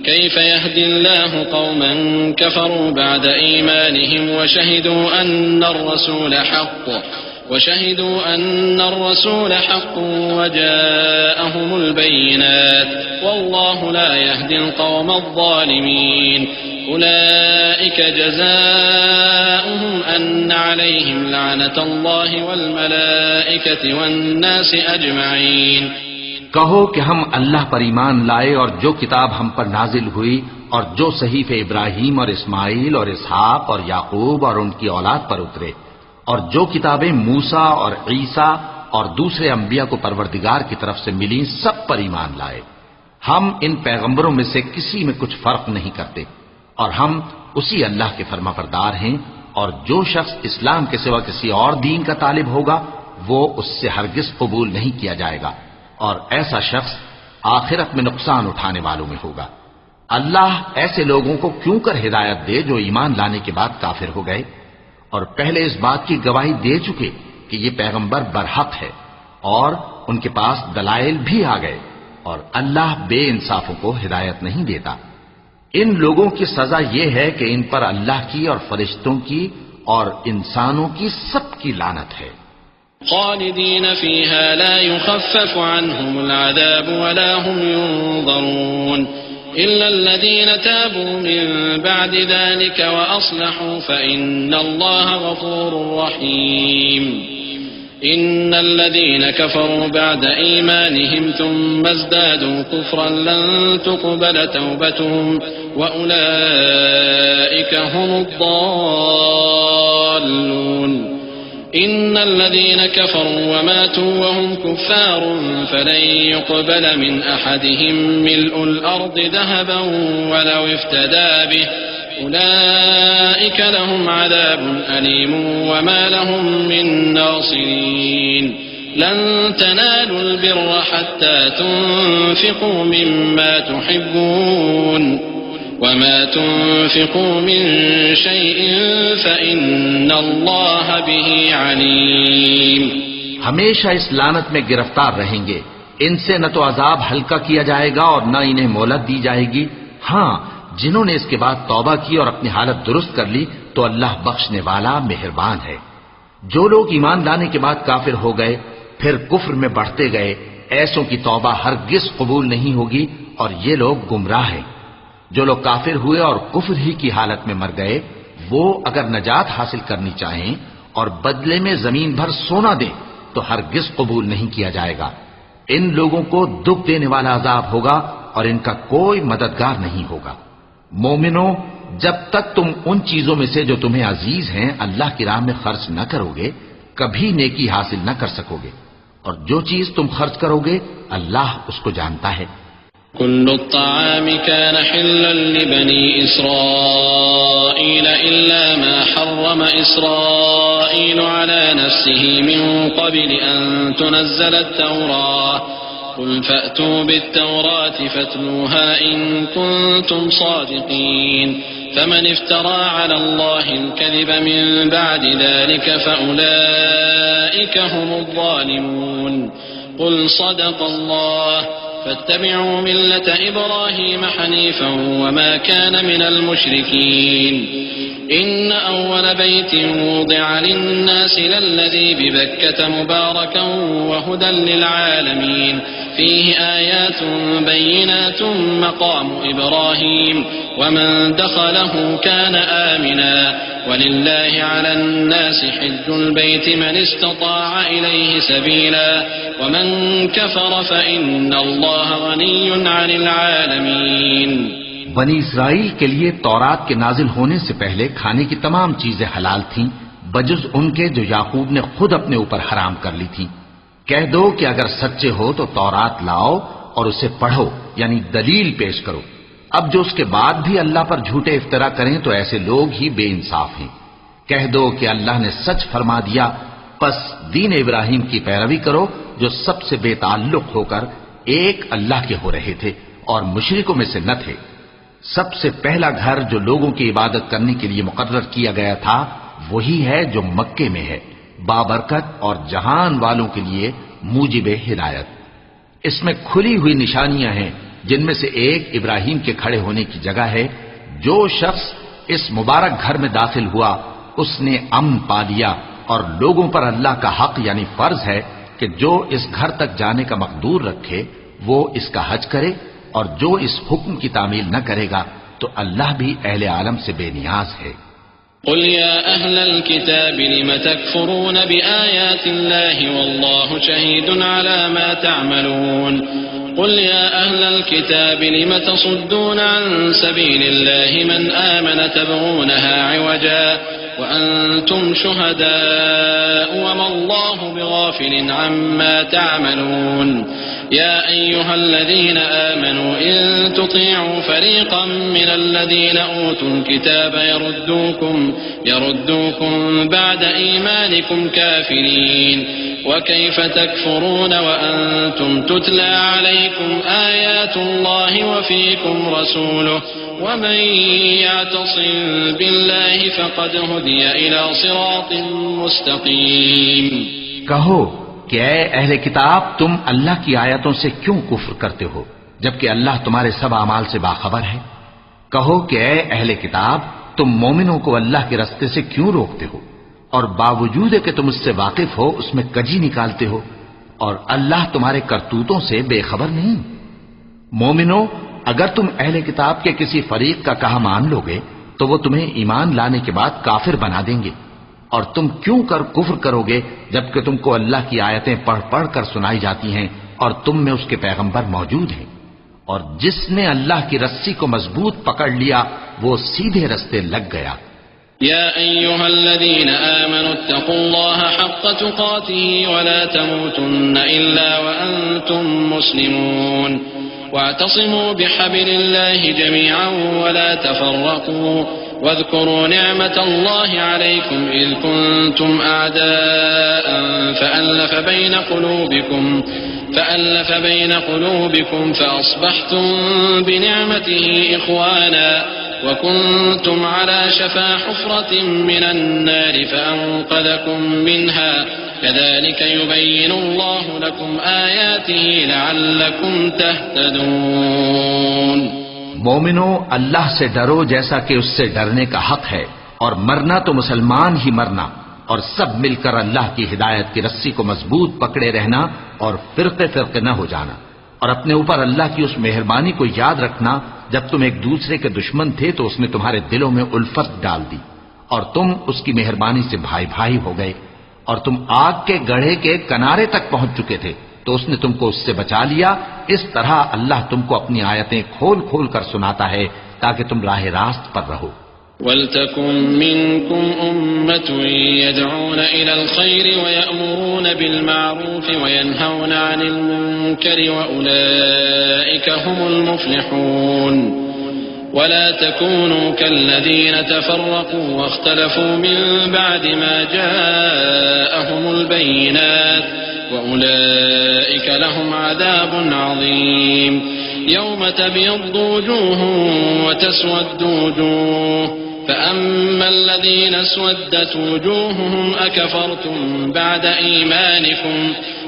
كيف يهدي الله قوما كفروا بعد إيمانهم وشهدوا أن الرسول حق وجاءهم البينات والله لا يهدي القوم الظالمين أولئك جزاؤهم أن عليهم لعنة الله والملائكة والناس أجمعين. کہو کہ ہم اللہ پر ایمان لائے اور جو کتاب ہم پر نازل ہوئی اور جو صحیفے ابراہیم اور اسماعیل اور اسحاق اور یعقوب اور ان کی اولاد پر اترے اور جو کتابیں موسیٰ اور عیسیٰ اور دوسرے انبیاء کو پروردگار کی طرف سے ملیں سب پر ایمان لائے. ہم ان پیغمبروں میں سے کسی میں کچھ فرق نہیں کرتے اور ہم اسی اللہ کے فرما بردار ہیں. اور جو شخص اسلام کے سوا کسی اور دین کا طالب ہوگا وہ اس سے ہرگز قبول نہیں کیا جائے گا اور ایسا شخص آخرت میں نقصان اٹھانے والوں میں ہوگا. اللہ ایسے لوگوں کو کیوں کر ہدایت دے جو ایمان لانے کے بعد کافر ہو گئے اور پہلے اس بات کی گواہی دے چکے کہ یہ پیغمبر برحق ہے اور ان کے پاس دلائل بھی آ گئے. اور اللہ بے انصافوں کو ہدایت نہیں دیتا. ان لوگوں کی سزا یہ ہے کہ ان پر اللہ کی اور فرشتوں کی اور انسانوں کی سب کی لعنت ہے. خالدین فیہا لا یخفف عنہم العذاب ولا هم ينظرون إلا الذين تابوا من بعد ذلك وأصلحوا فإن الله غفور رحيم. إن الذين كفروا بعد إيمانهم ثم ازدادوا كفرا لن تقبل توبتهم وأولئك هم الضالون. إن الذين كفروا وماتوا وهم كفار فلن يقبل من أحدهم ملء الأرض ذهبا ولو افتدى به أولئك لهم عذاب أليم وما لهم من ناصرين. لن تنالوا البر حتى تنفقوا مما تحبون وما تنفقوا من شيء فإن الله به عليم. ہمیشہ اس لعنت میں گرفتار رہیں گے. ان سے نہ تو عذاب ہلکا کیا جائے گا اور نہ انہیں مہلت دی جائے گی. ہاں جنہوں نے اس کے بعد توبہ کی اور اپنی حالت درست کر لی تو اللہ بخشنے والا مہربان ہے. جو لوگ ایمان لانے کے بعد کافر ہو گئے پھر کفر میں بڑھتے گئے ایسوں کی توبہ ہرگز قبول نہیں ہوگی اور یہ لوگ گمراہ ہیں۔ جو لوگ کافر ہوئے اور کفر ہی کی حالت میں مر گئے، وہ اگر نجات حاصل کرنی چاہیں اور بدلے میں زمین بھر سونا دیں تو ہرگز قبول نہیں کیا جائے گا۔ ان لوگوں کو دکھ دینے والا عذاب ہوگا اور ان کا کوئی مددگار نہیں ہوگا۔ مومنو، جب تک تم ان چیزوں میں سے جو تمہیں عزیز ہیں اللہ کی راہ میں خرچ نہ کرو گے، کبھی نیکی حاصل نہ کر سکو گے، اور جو چیز تم خرچ کرو گے اللہ اس کو جانتا ہے۔ كل الطعام كان حلا لبني إسرائيل إلا ما حرم إسرائيل على نفسه من قبل أن تنزل التوراة قل فأتوا بالتوراة فاتلوها إن كنتم صادقين فمن افترى على الله الكذب من بعد ذلك فأولئك هم الظالمون قل صدق الله فاتبعوا ملة إبراهيم حنيفا وما كان من المشركين إن أول بيت وضع للناس للذي ببكة مباركا وهدى للعالمين فيه آيات بينات مقام إبراهيم ومن دخله كان آمنا ولله على الناس حج البيت من استطاع إليه سبيلا ومن كفر فإن الله غني عن العالمين۔ بنی اسرائیل کے لیے تورات کے نازل ہونے سے پہلے کھانے کی تمام چیزیں حلال تھیں بجز ان کے جو یعقوب نے خود اپنے اوپر حرام کر لی تھیں۔ کہہ دو کہ اگر سچے ہو تو تورات لاؤ اور اسے پڑھو، یعنی دلیل پیش کرو۔ اب جو اس کے بعد بھی اللہ پر جھوٹے افطرا کریں تو ایسے لوگ ہی بے انصاف ہیں۔ کہہ دو کہ اللہ نے سچ فرما دیا، پس دین ابراہیم کی پیروی کرو جو سب سے بے تعلق ہو کر ایک اللہ کے ہو رہے تھے اور مشرکوں میں سے نہ تھے۔ سب سے پہلا گھر جو لوگوں کی عبادت کرنے کے لیے مقرر کیا گیا تھا وہی ہے جو مکے میں ہے، بابرکت اور جہان والوں کے لیے موجب ہدایت۔ اس میں کھلی ہوئی نشانیاں ہیں جن میں سے ایک ابراہیم کے کھڑے ہونے کی جگہ ہے۔ جو شخص اس مبارک گھر میں داخل ہوا اس نے امن پا لیا، اور لوگوں پر اللہ کا حق یعنی فرض ہے کہ جو اس گھر تک جانے کا مقدور رکھے وہ اس کا حج کرے، اور جو اس حکم کی تعمیل نہ کرے گا تو اللہ بھی اہل عالم سے بے نیاز ہے۔ قل يا أهل الكتاب لم تكفرون بآيات الله والله شهيد على ما تعملون قل يا أهل الكتاب لم تصدون عن سبيل الله من آمن تبغونها عوجا وأنتم شهداء وما الله بغافل عما تعملون يا أيها الذين آمنوا إن تطيعوا فريقا من الذين أوتوا الكتاب يردوكم بعد إيمانكم كافرين وكيف تكفرون وأنتم تتلى عليكم آيات الله وفيكم رسوله ومن يعتصم بالله فقد هدي إلى صراط مستقيم۔ کہو کہ اے اہل کتاب تم اللہ کی آیتوں سے کیوں کفر کرتے ہو جبکہ اللہ تمہارے سب اعمال سے باخبر ہے؟ کہو کہ اے اہل کتاب تم مومنوں کو اللہ کے رستے سے کیوں روکتے ہو اور باوجود کہ تم اس سے واقف ہو اس میں کجی نکالتے ہو، اور اللہ تمہارے کرتوتوں سے بے خبر نہیں؟ مومنوں، اگر تم اہل کتاب کے کسی فریق کا کہا مان لو گے تو وہ تمہیں ایمان لانے کے بعد کافر بنا دیں گے، اور تم کیوں کر کفر کرو گے جبکہ تم کو اللہ کی آیتیں پڑھ پڑھ کر سنائی جاتی ہیں اور تم میں اس کے پیغمبر موجود ہیں؟ اور جس نے اللہ کی رسی کو مضبوط پکڑ لیا وہ سیدھے رستے لگ گیا۔ يا أيها الذين آمنوا اتقوا الله حق تقاته ولا تموتن إلا وأنتم مسلمون واعتصموا بحبل الله جميعا ولا تفرقوا واذكروا نعمة الله عليكم إذ كنتم أعداء فألف بين قلوبكم فأصبحتم بنعمته إخوانا وكنتم على شفا حفرة من النار فأنقذكم منها كذلك يبين الله لكم آياته لعلكم تهتدون۔ مومنو، اللہ سے ڈرو جیسا کہ اس سے ڈرنے کا حق ہے، اور مرنا تو مسلمان ہی مرنا، اور سب مل کر اللہ کی ہدایت کی رسی کو مضبوط پکڑے رہنا اور فرقے فرقے نہ ہو جانا، اور اپنے اوپر اللہ کی اس مہربانی کو یاد رکھنا جب تم ایک دوسرے کے دشمن تھے تو اس نے تمہارے دلوں میں الفت ڈال دی اور تم اس کی مہربانی سے بھائی بھائی ہو گئے، اور تم آگ کے گڑھے کے کنارے تک پہنچ چکے تھے تو اس نے تم کو اس سے بچا لیا۔ اس طرح اللہ تم کو اپنی آیتیں کھول کھول کر سناتا ہے تاکہ تم راہ راست پر رہو۔ وَلْتَكُن مِّنكُمْ أُمَّةٌ يَدْعُونَ إِلَى الْخَيْرِ وَيَأْمُرُونَ بِالْمَعْرُوفِ وَيَنْهَوْنَ عَنِ الْمُنكَرِ وَأُولَئِكَ هُمُ الْمُفْلِحُونَ وَلَا تَكُونُوا كَالَّذِينَ تَفَرَّقُوا وَاخْتَلَفُوا مِن بَعْدِ مَا جَاءَهُمُ الْبَيِّنَاتُ وَأُولَئِكَ لَهُمْ عَذَابٌ عَظِيمٌ يَوْمَ تَبْيَضُّ وُجُوهٌ وَتَسْوَدُّ وُجُوهٌ فَأَمَّا الَّذِينَ اسْوَدَّتْ وُجُوهُهُمْ أَكَفَرْتُمْ بَعْدَ إِيمَانِكُمْ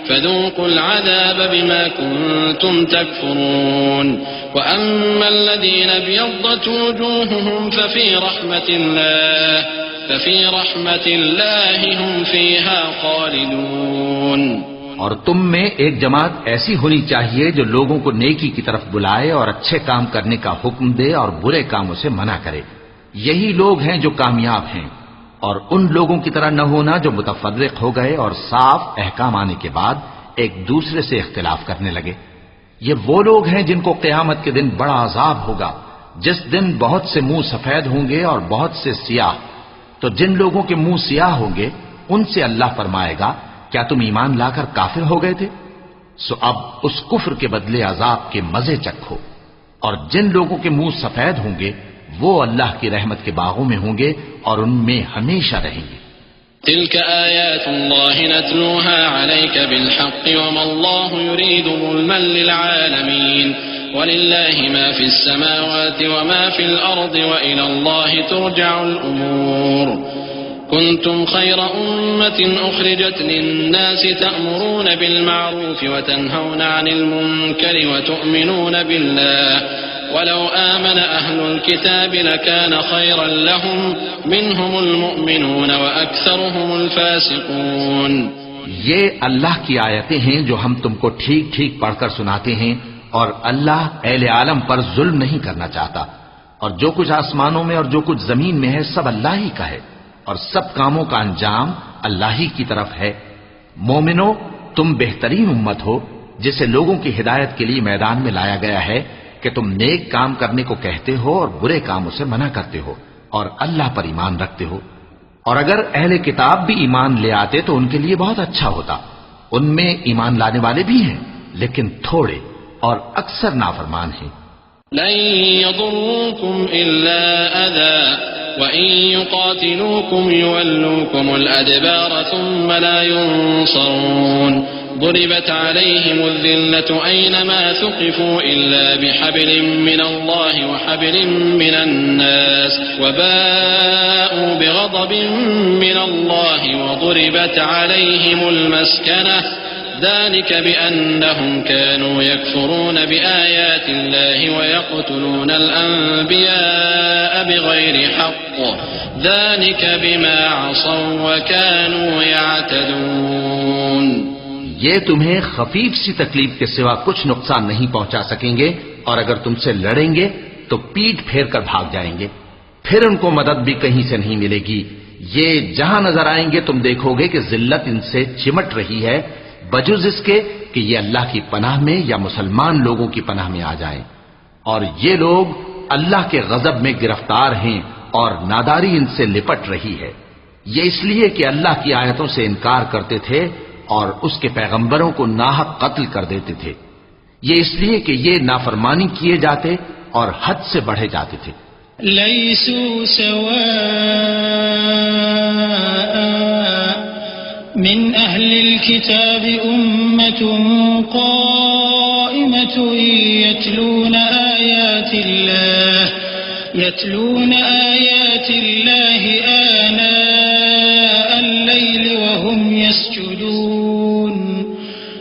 فَذُوقُوا الْعَذَابَ بِمَا كُنتُمْ تَكْفُرُونَ وَأَمَّا الَّذِينَ ابْيَضَّتْ وُجُوهُهُمْ فَفِي رَحْمَةِ اللَّهِ هُمْ فِيهَا خَالِدُونَ۔ اور تم میں ایک جماعت ایسی ہونی چاہیے جو لوگوں کو نیکی کی طرف بلائے اور اچھے کام کرنے کا حکم دے اور برے کاموں سے منع کرے، یہی لوگ ہیں جو کامیاب ہیں۔ اور ان لوگوں کی طرح نہ ہونا جو متفرق ہو گئے اور صاف احکام آنے کے بعد ایک دوسرے سے اختلاف کرنے لگے۔ یہ وہ لوگ ہیں جن کو قیامت کے دن بڑا عذاب ہوگا، جس دن بہت سے منہ سفید ہوں گے اور بہت سے سیاہ۔ تو جن لوگوں کے منہ سیاہ ہوں گے ان سے اللہ فرمائے گا کیا تم ایمان لا کر کافر ہو گئے تھے؟ سو اب اس کفر کے بدلے عذاب کے مزے چکھو۔ اور جن لوگوں کے منہ سفید ہوں گے وہ اللہ کی رحمت کے باغوں میں ہوں گے اور ان میں ہمیشہ رہیں گے۔ تلك آيات الله نتلوها عليك بالحق وما الله يريد ظلما للعالمين ولله ما في السماوات وما في الأرض وإلى الله ترجع الأمور كنتم خير أمة أخرجت للناس تأمرون بالمعروف وتنهون عن المنكر وتؤمنون بالله ولو آمن أهل الكتاب لكان خيرا لهم منهم المؤمنون وأكثرهم الفاسقون۔ یہ اللہ کی آیتیں ہیں جو ہم تم کو ٹھیک ٹھیک پڑھ کر سناتے ہیں، اور اللہ اہل عالم پر ظلم نہیں کرنا چاہتا، اور جو کچھ آسمانوں میں اور جو کچھ زمین میں ہے سب اللہ ہی کا ہے، اور سب کاموں کا انجام اللہ ہی کی طرف ہے۔ مومنو، تم بہترین امت ہو جسے لوگوں کی ہدایت کے لیے میدان میں لایا گیا ہے کہ تم نیک کام کرنے کو کہتے ہو اور برے کاموں سے منع کرتے ہو اور اللہ پر ایمان رکھتے ہو۔ اور اگر اہل کتاب بھی ایمان لے آتے تو ان کے لیے بہت اچھا ہوتا، ان میں ایمان لانے والے بھی ہیں لیکن تھوڑے اور اکثر نافرمان ہیں۔ لن يضروكم إلا أذى وإن يقاتلوكم يولوكم الأدبار ثم لا ينصرون ضربت عليهم الذلة أينما ثقفوا إلا بحبل من الله وحبل من الناس وباءوا بغضب من الله وضربت عليهم المسكنة ذلك بأنهم كانوا يكفرون بآيات الله ويقتلون الأنبياء بغير حق ذلك بما عصوا وكانوا يعتدون۔ یہ تمہیں خفیف سی تکلیف کے سوا کچھ نقصان نہیں پہنچا سکیں گے، اور اگر تم سے لڑیں گے تو پیٹ پھیر کر بھاگ جائیں گے، پھر ان کو مدد بھی کہیں سے نہیں ملے گی۔ یہ جہاں نظر آئیں گے تم دیکھو گے کہ ذلت ان سے چمٹ رہی ہے، بجز اس کے کہ یہ اللہ کی پناہ میں یا مسلمان لوگوں کی پناہ میں آ جائیں، اور یہ لوگ اللہ کے غضب میں گرفتار ہیں اور ناداری ان سے لپٹ رہی ہے۔ یہ اس لیے کہ اللہ کی آیتوں سے انکار کرتے تھے اور اس کے پیغمبروں کو ناحق قتل کر دیتے تھے، یہ اس لیے کہ یہ نافرمانی کیے جاتے اور حد سے بڑھے جاتے تھے۔ لیسوا سواء من أهل الكتاب أمة قائمة يتلون آيات الله آناء الليل وهم يسجدون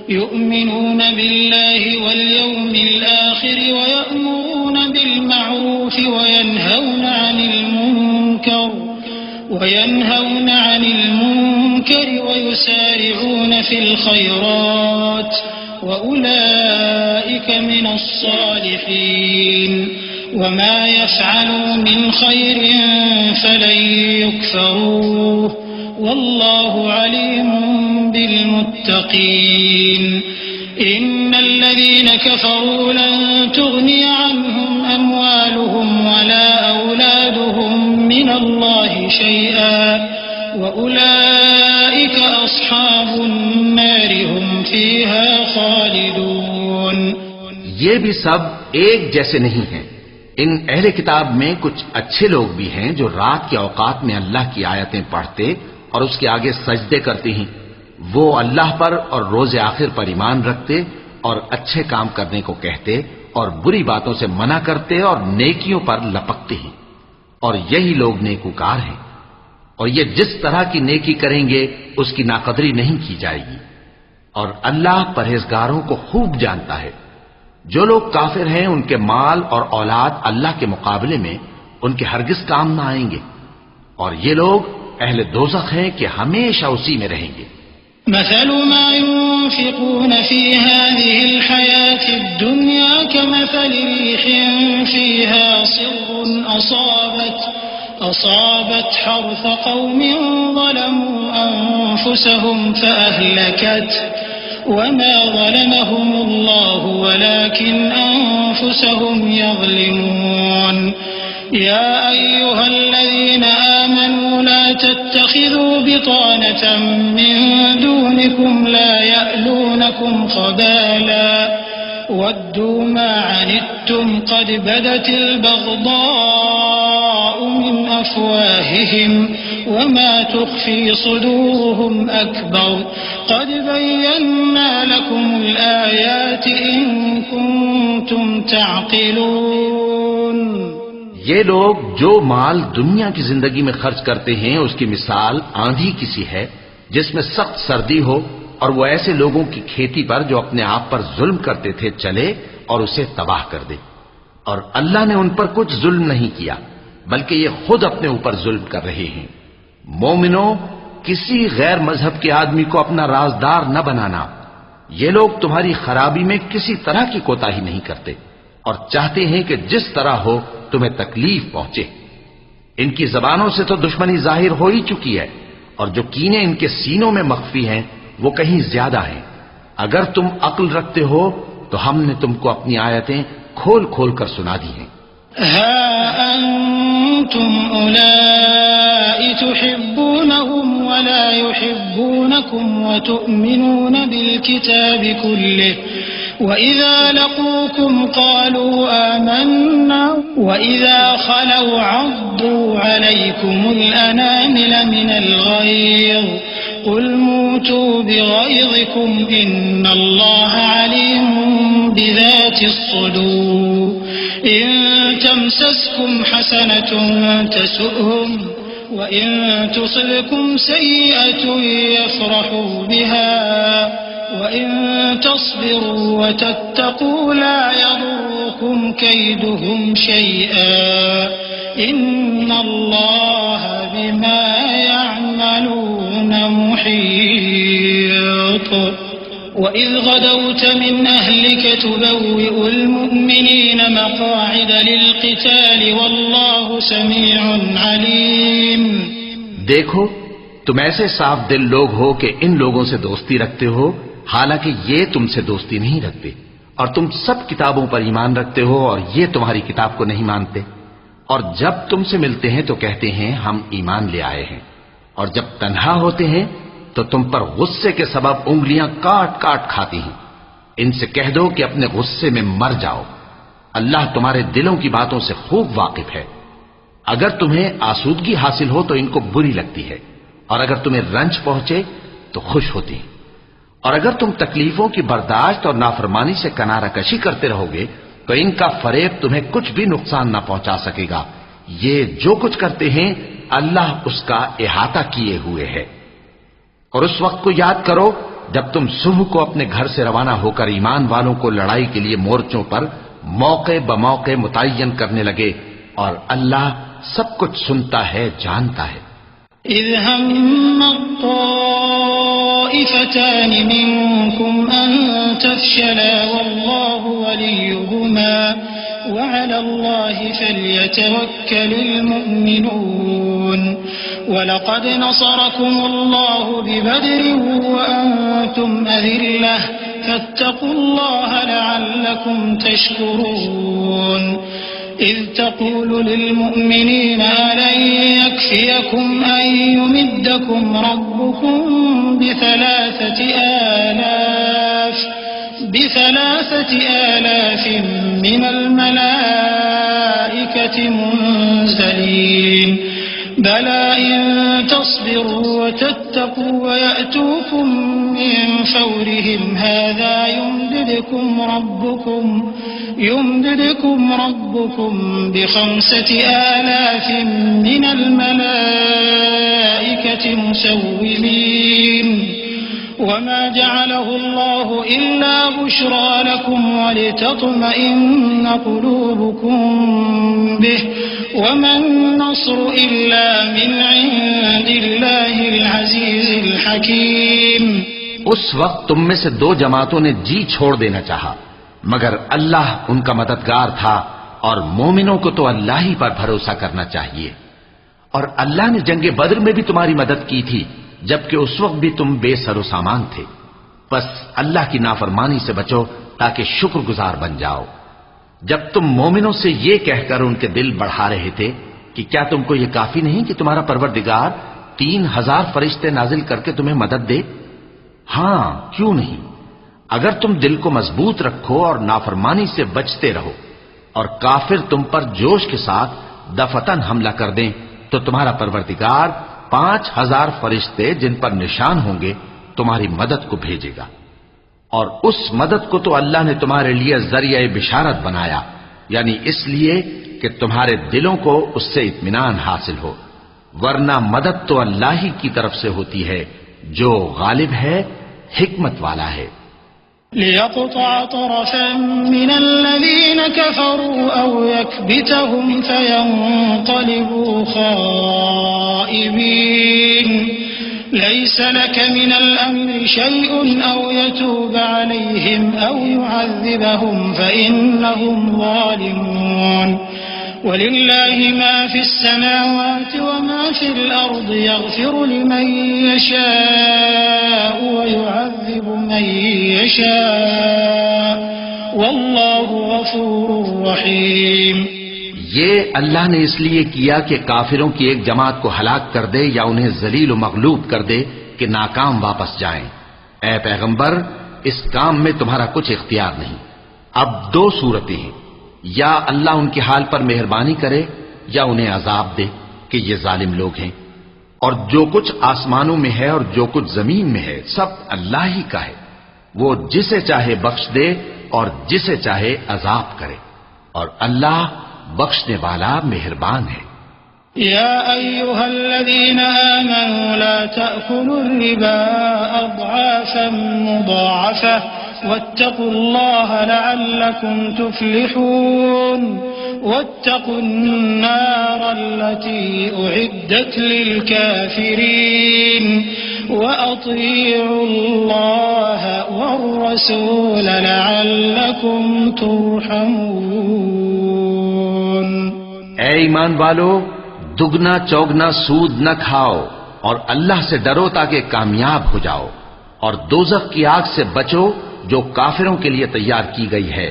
يؤمنون بالله واليوم الآخر ويأمرون بالمعروف وينهون عن المنكر وينهون عن المنكر ويسارعون في الخيرات وأولئك من الصالحين وما يفعلوا من خير فلن يكفروه والله عليم بالمتقين إن الذين كفروا لن تغني عنهم أموالهم ولا أولادهم من الله شيئا وأولئك أصحاب النار هم فيها خالدون. یہ بھی سب ایک جیسے نہیں ہیں. ان اہل کتاب میں کچھ اچھے لوگ بھی ہیں جو رات کے اوقات میں اللہ کی آیتیں پڑھتے اور اس کے آگے سجدے کرتے ہیں. وہ اللہ پر اور روز آخر پر ایمان رکھتے اور اچھے کام کرنے کو کہتے اور بری باتوں سے منع کرتے اور نیکیوں پر لپکتے ہیں اور یہی لوگ نیکوکار ہیں. اور یہ جس طرح کی نیکی کریں گے اس کی ناقدری نہیں کی جائے گی. اور اللہ پرہیزگاروں کو خوب جانتا ہے. جو لوگ کافر ہیں ان کے مال اور اولاد اللہ کے مقابلے میں ان کے ہرگز کام نہ آئیں گے اور یہ لوگ اہل دوزخ ہیں کہ ہمیشہ اسی میں رہیں گے. مثل ما ينفقون في هذه الحياة الدنيا كمثل ريح فيها صر أصابت حرث قوم ظلموا أنفسهم فأهلكته وما ظلمهم الله ولكن أنفسهم يظلمون. يا أيها الذين آمنوا لا تتخذوا بطانة من دونكم لا يألونكم خبالا ودوا ما عنتم قد بدت البغضاء من أفواههم وما تخفي صدورهم أكبر قد بينا لكم الآيات إن كنتم تعقلون. یہ لوگ جو مال دنیا کی زندگی میں خرچ کرتے ہیں اس کی مثال آندھی کی سی ہے جس میں سخت سردی ہو اور وہ ایسے لوگوں کی کھیتی پر جو اپنے آپ پر ظلم کرتے تھے چلے اور اسے تباہ کر دے. اور اللہ نے ان پر کچھ ظلم نہیں کیا بلکہ یہ خود اپنے اوپر ظلم کر رہے ہیں. مومنوں، کسی غیر مذہب کے آدمی کو اپنا رازدار نہ بنانا. یہ لوگ تمہاری خرابی میں کسی طرح کی کوتاہی نہیں کرتے اور چاہتے ہیں کہ جس طرح ہو تمہیں تکلیف پہنچے. ان کی زبانوں سے تو دشمنی ظاہر ہو ہی چکی ہے اور جو کینے ان کے سینوں میں مخفی ہیں وہ کہیں زیادہ ہیں. اگر تم عقل رکھتے ہو تو ہم نے تم کو اپنی آیتیں کھول کھول کر سنا دی ہیں. ها أنتم أولئك تحبونهم ولا يحبونكم وتؤمنون بالكتاب كله وإذا لقوكم قالوا آمنا وإذا خلوا عضوا عليكم الأنامل من الغيظ قل موتوا بغيظكم إن الله عليم بذات الصدور إن تمسسكم حسنة تسؤهم وإن تصبكم سيئة يفرحوا بها وَإِن تَصْبِرُوا وَتَتَّقُوا لَا يَضُرُّكُمْ كَيْدُهُمْ شَيْئًا إِنَّ اللَّهَ بِمَا يَعْمَلُونَ مُحِيطٌ. وَإِذْ غَدَوْتَ مِنْ أَهْلِكَ تُبَوِّئُ الْمُؤْمِنِينَ مَقَاعِدَ لِلْقِتَالِ وَاللَّهُ سَمِيعٌ عَلِيمٌ. دیکھو تم ایسے صاف دل لوگ ہو کہ ان لوگوں سے دوستی رکھتے ہو حالانکہ یہ تم سے دوستی نہیں رکھتے اور تم سب کتابوں پر ایمان رکھتے ہو اور یہ تمہاری کتاب کو نہیں مانتے. اور جب تم سے ملتے ہیں تو کہتے ہیں ہم ایمان لے آئے ہیں اور جب تنہا ہوتے ہیں تو تم پر غصے کے سبب انگلیاں کاٹ کاٹ کھاتی ہیں. ان سے کہہ دو کہ اپنے غصے میں مر جاؤ. اللہ تمہارے دلوں کی باتوں سے خوب واقف ہے. اگر تمہیں آسودگی حاصل ہو تو ان کو بری لگتی ہے اور اگر تمہیں رنج پہنچے تو خوش ہوتی ہیں. اور اگر تم تکلیفوں کی برداشت اور نافرمانی سے کنارہ کشی کرتے رہو گے تو ان کا فریب تمہیں کچھ بھی نقصان نہ پہنچا سکے گا. یہ جو کچھ کرتے ہیں اللہ اس کا احاطہ کیے ہوئے ہے. اور اس وقت کو یاد کرو جب تم صبح کو اپنے گھر سے روانہ ہو کر ایمان والوں کو لڑائی کے لیے مورچوں پر موقع بموقع متعین کرنے لگے اور اللہ سب کچھ سنتا ہے جانتا ہے. إذ هم الطائفتان منكم أن تفشلا والله وليهما وعلى الله فليتوكل المؤمنون ولقد نصركم الله ببدر وأنتم أذلة فاتقوا الله لعلكم تشكرون إذ تقول للمؤمنين ألن يكفيكم أن يمدكم ربكم بثلاثة آلاف من الملائكة منزلين بلى إن تصبروا وتتقوا ويأتوكم من فورهم هذا يمددكم ربكم ب5,000 من الملائكة مسومين وما جعله الله إلا بشرى لكم ولتطمئن قلوبكم به وما النصر إلا من عند الله العزيز الحكيم. اس وقت تم میں سے 2 جماعتوں نے جی چھوڑ دینا چاہا، مگر اللہ ان کا مددگار تھا، اور مومنوں کو تو اللہ ہی پر بھروسہ کرنا چاہیے. اور اللہ نے جنگ بدر میں بھی تمہاری مدد کی تھی، جبکہ اس وقت بھی تم بے سر و سامان تھے. بس اللہ کی نافرمانی سے بچو تاکہ شکر گزار بن جاؤ. جب تم مومنوں سے یہ کہہ کر ان کے دل بڑھا رہے تھے کہ کیا تم کو یہ کافی نہیں کہ تمہارا پروردگار 3,000 فرشتے نازل کر کے تمہیں مدد دے؟ ہاں، کیوں نہیں؟ اگر تم دل کو مضبوط رکھو اور نافرمانی سے بچتے رہو اور کافر تم پر جوش کے ساتھ دفتن حملہ کر دیں تو تمہارا پروردگار 5,000 فرشتے جن پر نشان ہوں گے تمہاری مدد کو بھیجے گا. اور اس مدد کو تو اللہ نے تمہارے لیے ذریعہ بشارت بنایا، یعنی اس لیے کہ تمہارے دلوں کو اس سے اطمینان حاصل ہو، ورنہ مدد تو اللہ ہی کی طرف سے ہوتی ہے جو غالب ہے، حکمت والا ہے. ليقطع طرفا من الذين كفروا أو يكبتهم فينقلبوا خائبين ليس لك من الأمر شيء أو يتوب عليهم أو يعذبهم فإنهم ظالمون ولله ما في السماوات وما في الأرض يغفر لمن يشاء ويعذب من يشاء والله غفور رحيم. یہ اللہ نے اس لیے کیا کہ کافروں کی ایک جماعت کو ہلاک کر دے یا انہیں ذلیل و مغلوب کر دے کہ ناکام واپس جائیں. اے پیغمبر، اس کام میں تمہارا کچھ اختیار نہیں. اب 2 صورتیں ہیں، یا اللہ ان کے حال پر مہربانی کرے یا انہیں عذاب دے کہ یہ ظالم لوگ ہیں. اور جو کچھ آسمانوں میں ہے اور جو کچھ زمین میں ہے سب اللہ ہی کا ہے. وہ جسے چاہے بخش دے اور جسے چاہے عذاب کرے، اور اللہ بخشنے والا مہربان ہے. يا أيها الذين آمنوا لا تأكلوا الربا أضعافا مضاعفة واتقوا الله لعلكم تفلحون واتقوا النار التي أعدت للكافرين وأطيعوا الله والرسول لعلكم ترحمون. اے ایمان والو، دگنا چوگنا سود نہ کھاؤ اور اللہ سے ڈرو تاکہ کامیاب ہو جاؤ، اور دوزخ کی آگ سے بچو جو کافروں کے لیے تیار کی گئی ہے،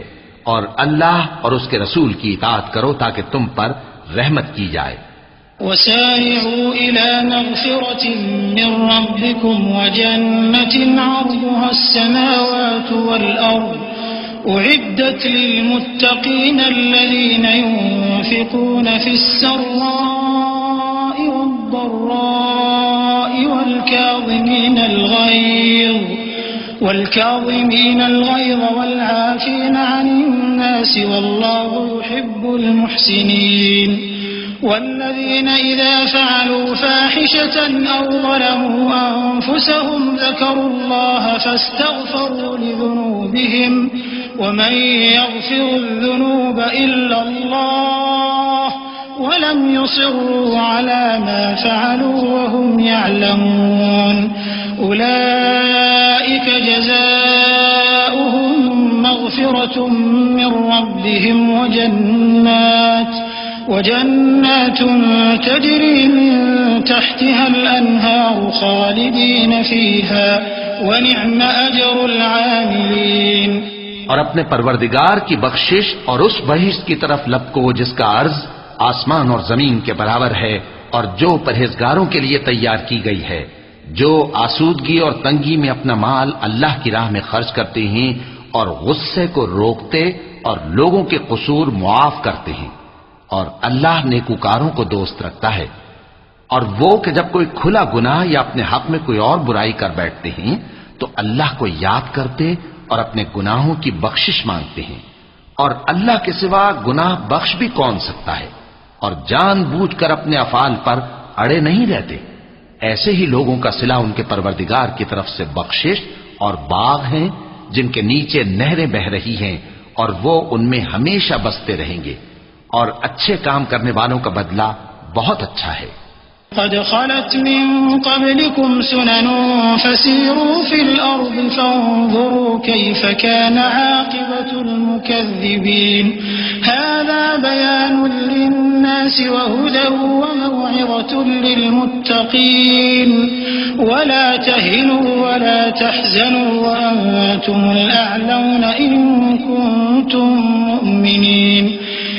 اور اللہ اور اس کے رسول کی اطاعت کرو تاکہ تم پر رحمت کی جائے. وسارعوا إلى مغفرة من ربكم وجنة عرضها السماوات والأرض أعدت للمتقين الذين ينفقون في السراء والضراء والكاظمين الغيظ والعافين عن الناس والله يحب المحسنين. والذين إذا فعلوا فاحشة أو ظلموا أنفسهم ذكروا الله فاستغفروا لذنوبهم ومن يغفر الذنوب إلا الله ولم يصروا على ما فعلوا وهم يعلمون أولئك جزاؤهم مغفرة من ربهم وجنات تجري من تحتها الأنهار خالدين فيها ونعم أجر العاملين. اور اپنے پروردگار کی بخشش اور اس بہشت کی طرف لپکو جس کا عرض آسمان اور زمین کے برابر ہے اور جو پرہیزگاروں کے لیے تیار کی گئی ہے، جو آسودگی اور تنگی میں اپنا مال اللہ کی راہ میں خرچ کرتے ہیں اور غصے کو روکتے اور لوگوں کے قصور معاف کرتے ہیں، اور اللہ نیکوکاروں کو دوست رکھتا ہے. اور وہ کہ جب کوئی کھلا گناہ یا اپنے حق میں کوئی اور برائی کر بیٹھتے ہیں تو اللہ کو یاد کرتے اور اپنے گناہوں کی بخشش مانگتے ہیں، اور اللہ کے سوا گناہ بخش بھی کون سکتا ہے، اور جان بوجھ کر اپنے افعال پر اڑے نہیں رہتے. ایسے ہی لوگوں کا صلہ ان کے پروردگار کی طرف سے بخشش اور باغ ہیں جن کے نیچے نہریں بہ رہی ہیں اور وہ ان میں ہمیشہ بستے رہیں گے، اور اچھے کام کرنے والوں کا بدلہ بہت اچھا ہے. قد خلت من قبلكم سنن فسيروا في الأرض فانظروا كيف كان عاقبة المكذبين. هذا بيان للناس وهدى وموعظة للمتقين. ولا تهنوا ولا تحزنوا وأنتم الأعلون إن كنتم مؤمنين.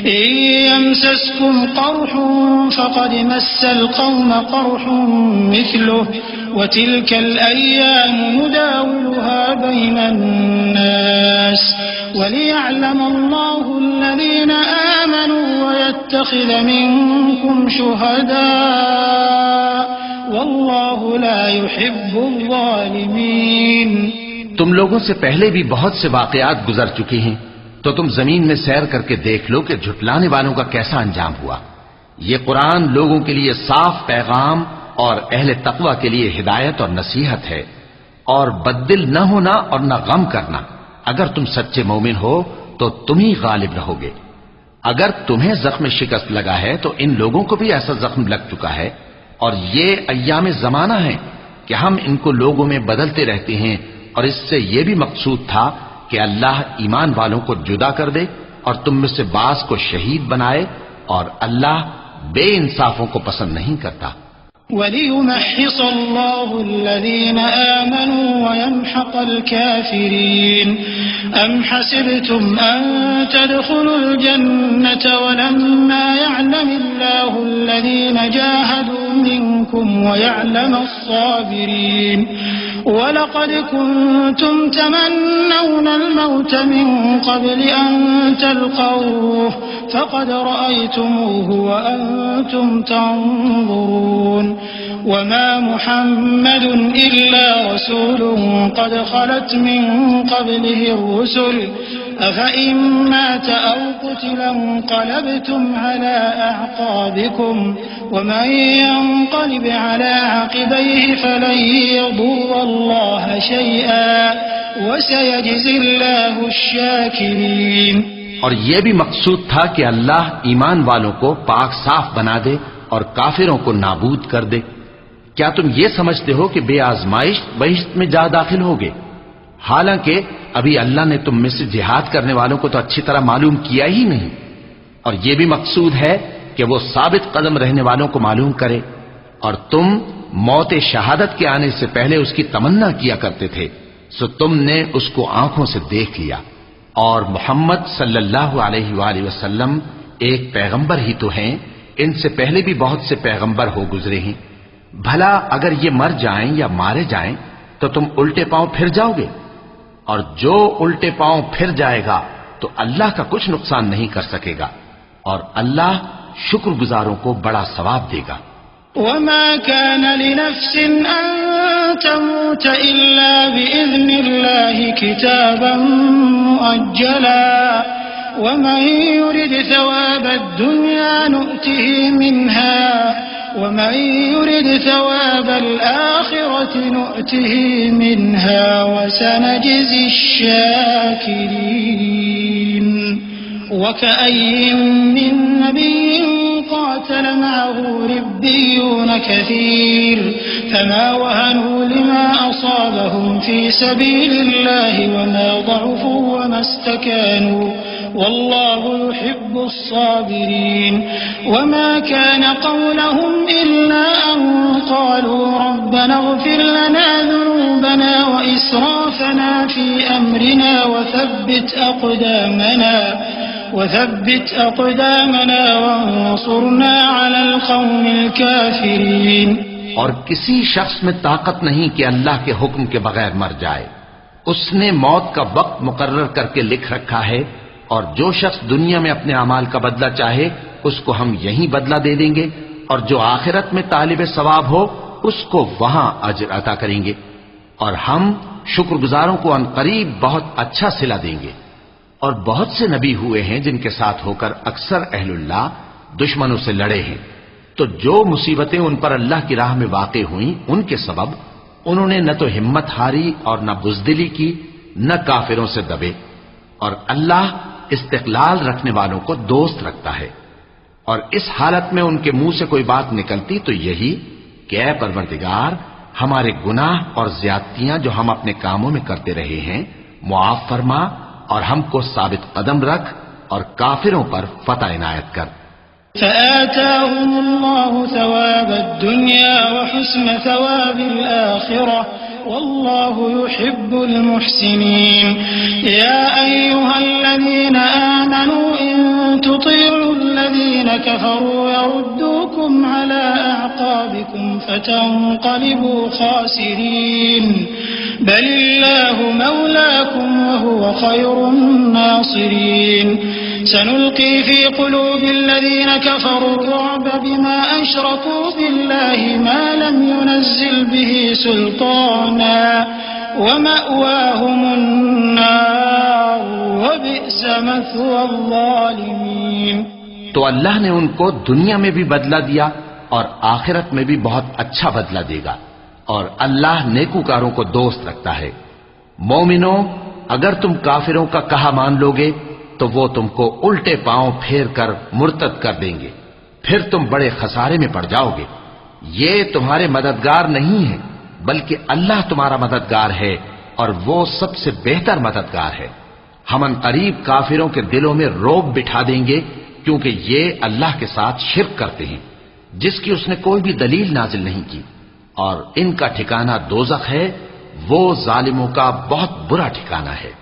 إن يمسسكم قرح فقد مس القوم قرح مثله وتلك الأيام نداولها بين الناس وليعلم الله الذين آمنوا ويتخذ منكم شهداء والله لا يحب الظالمين. تم لوگوں سے پہلے بھی بہت سے واقعات گزر چکے ہیں، تو تم زمین میں سیر کر کے دیکھ لو کہ جھٹلانے والوں کا کیسا انجام ہوا. یہ قرآن لوگوں کے لیے صاف پیغام اور اہل تقوی کے لیے ہدایت اور نصیحت ہے. اور بددل نہ ہونا اور نہ غم کرنا. اگر تم سچے مومن ہو تو تم ہی غالب رہو گے. اگر تمہیں زخم شکست لگا ہے تو ان لوگوں کو بھی ایسا زخم لگ چکا ہے. اور یہ ایام زمانہ ہے کہ ہم ان کو لوگوں میں بدلتے رہتے ہیں، اور اس سے یہ بھی مقصود تھا کہ اللہ ایمان والوں کو جدا کر دے اور تم میں سے بعض کو شہید بنائے، اور اللہ بے انصافوں کو پسند نہیں کرتا. وَلِيُمَحِّصَ اللَّهُ الَّذِينَ آمَنُوا وَيَمْحَقَ الْكَافِرِينَ. أَمْ حَسِبْتُمْ أَن تَدْخُلُوا الْجَنَّةَ وَلَمَّا يَعْلَمِ اللَّهُ الَّذِينَ جَاهَدُوا مِنكُمْ وَيَعْلَمَ الصَّابِرِينَ. وَلَقَدْ كُنتُمْ تَمَنَّوْنَ الْمَوْتَ مِن قَبْلِ أَن تَلْقَوْهُ فَقَدْ رَأَيْتُمُوهُ وَأَنتُمْ تَنظُرُونَ. وَمَا مُحَمَّدٌ إِلَّا رَسُولٌ قَدْ خَلَتْ مِن قَبْلِهِ الرُّسُلُ أَفَإِن مَّاتَ أَوْ قُتِلَ انقَلَبْتُمْ عَلَىٰ أَعْقَابِكُمْ وَمَن يَنقَلِبْ عَلَىٰ عَقِبَيْهِ فَلَن يَضُرَّ اللَّهَ شَيْئًا وَسَيَجْزِي اللَّهُ الشَّاكِرِينَ. اور یہ بھی مقصود تھا کہ اللہ ایمان والوں کو پاک صاف بنا دے اور کافروں کو نابود کر دے. کیا تم یہ سمجھتے ہو کہ بے آزمائش بہشت میں جا داخل ہوگے؟ حالانکہ ابھی اللہ نے تم میں سے جہاد کرنے والوں کو تو اچھی طرح معلوم کیا ہی نہیں. اور یہ بھی مقصود ہے کہ وہ ثابت قدم رہنے والوں کو معلوم کرے. اور تم موت شہادت کے آنے سے پہلے اس کی تمنا کیا کرتے تھے، سو تم نے اس کو آنکھوں سے دیکھ لیا. اور محمد صلی اللہ علیہ وآلہ وسلم ایک پیغمبر ہی تو ہیں، ان سے پہلے بھی بہت سے پیغمبر ہو گزرے ہیں. بھلا اگر یہ مر جائیں یا مارے جائیں تو تم الٹے پاؤں پھر جاؤ گے؟ اور جو الٹے پاؤں پھر جائے گا تو اللہ کا کچھ نقصان نہیں کر سکے گا، اور اللہ شکر گزاروں کو بڑا ثواب دے گا. وما كان لنفس أن تموت إلا بإذن الله كتابا مؤجلا ومن يرد ثواب الدنيا نؤته منها ومن يرد ثواب الآخرة نؤته منها وسنجزي الشاكرين. وكأي من نبي قاتل معه ربيون كثير فما وهنوا لما أصابهم في سبيل الله وما ضعفوا وما استكانوا والله يحب الصابرين وما كان قولهم إلا أن قالوا ربنا اغفر لنا ذنوبنا وإسرافنا في أمرنا وثبت أقدامنا وانصرنا على القوم الكافرين. اور کسی شخص میں طاقت نہیں کہ اللہ کے حکم کے بغیر مر جائے. اس نے موت کا وقت مقرر کر کے لکھ رکھا ہے، اور جو شخص دنیا میں اپنے اعمال کا بدلہ چاہے اس کو ہم یہیں بدلہ دے دیں گے، اور جو آخرت میں طالب ثواب ہو اس کو وہاں اجر عطا کریں گے، اور ہم شکر گزاروں کو عنقریب بہت اچھا صلہ دیں گے. اور بہت سے نبی ہوئے ہیں جن کے ساتھ ہو کر اکثر اہل اللہ دشمنوں سے لڑے ہیں، تو جو مصیبتیں ان پر اللہ کی راہ میں واقع ہوئیں ان کے سبب انہوں نے نہ تو ہمت ہاری اور نہ بزدلی کی، نہ کافروں سے دبے. اور اللہ استقلال رکھنے والوں کو دوست رکھتا ہے. اور اس حالت میں ان کے منہ سے کوئی بات نکلتی تو یہی کہ اے پروردگار، ہمارے گناہ اور زیادتیاں جو ہم اپنے کاموں میں کرتے رہے ہیں معاف فرما، اور ہم کو ثابت قدم رکھ اور کافروں پر فتح عنایت کر. فآتاهم الله ثواب الدنيا وحسن ثواب الآخرة والله يحب المحسنين. يا أيها الذين آمنوا إن تطيعوا الذين كفروا يردوكم على أعقابكم فتنقلبوا خاسرين بل الله مولاكم وهو خير الناصرين. سنلقي في قلوب الذين كفروا الرعب بما أشركوا بالله ما لم ينزل به سلطانا ومأواهم النار وبئس مثوى الظالمين. تو اللہ نے ان کو دنیا میں بھی بدلہ دیا اور آخرت میں بھی بہت اچھا بدلہ دے گا، اور اللہ نیکوکاروں کو دوست رکھتا ہے. مومنوں، اگر تم کافروں کا کہا مان لوگے تو وہ تم کو الٹے پاؤں پھیر کر مرتد کر دیں گے، پھر تم بڑے خسارے میں پڑ جاؤ گے. یہ تمہارے مددگار نہیں ہے بلکہ اللہ تمہارا مددگار ہے، اور وہ سب سے بہتر مددگار ہے. ہم عنقریب کافروں کے دلوں میں رعب بٹھا دیں گے کیونکہ یہ اللہ کے ساتھ شرک کرتے ہیں جس کی اس نے کوئی بھی دلیل نازل نہیں کی، اور ان کا ٹھکانہ دوزخ ہے، وہ ظالموں کا بہت برا ٹھکانہ ہے.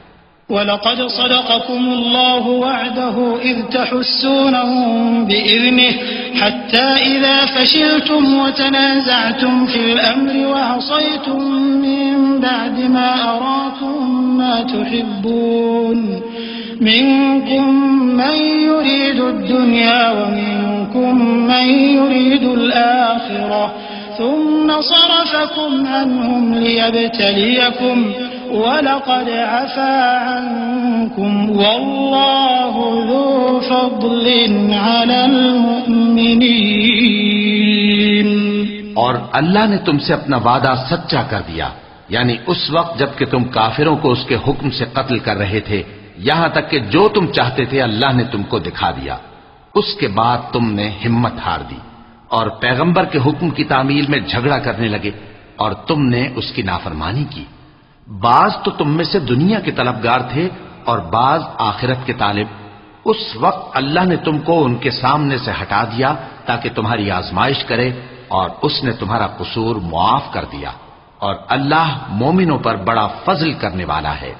وَلَقَدْ صَدَقَكُمُ اللَّهُ وَعْدَهُ إِذْ تَحُسُّونَهُم بِإِذْنِهِ حَتَّى إِذَا فَشِلْتُمْ وَتَنَازَعْتُمْ فِي الْأَمْرِ وَعَصَيْتُم مِّن بَعْدِ مَا أَرَاكُم مَّا تُحِبُّونَ مِنكُم مَّن يُرِيدُ الدُّنْيَا وَمِنكُم مَّن يُرِيدُ الْآخِرَةَ ثُمَّ صَرَفَكُمْ عَنْهُمْ لِيَبْتَلِيَكُمْ وَلَقَدْ عَفَا عَنْكُمْ وَاللَّهُ ذُو فَضْلٍ عَلَى الْمُؤْمِنِينَ. اور اللہ نے تم سے اپنا وعدہ سچا کر دیا، یعنی اس وقت جب کہ تم کافروں کو اس کے حکم سے قتل کر رہے تھے، یہاں تک کہ جو تم چاہتے تھے اللہ نے تم کو دکھا دیا. اس کے بعد تم نے ہمت ہار دی اور پیغمبر کے حکم کی تعمیل میں جھگڑا کرنے لگے، اور تم نے اس کی نافرمانی کی. بعض تو تم میں سے دنیا کے طلبگار تھے اور بعض آخرت کے طالب. اس وقت اللہ نے تم کو ان کے سامنے سے ہٹا دیا تاکہ تمہاری آزمائش کرے، اور اس نے تمہارا قصور معاف کر دیا، اور اللہ مومنوں پر بڑا فضل کرنے والا ہے.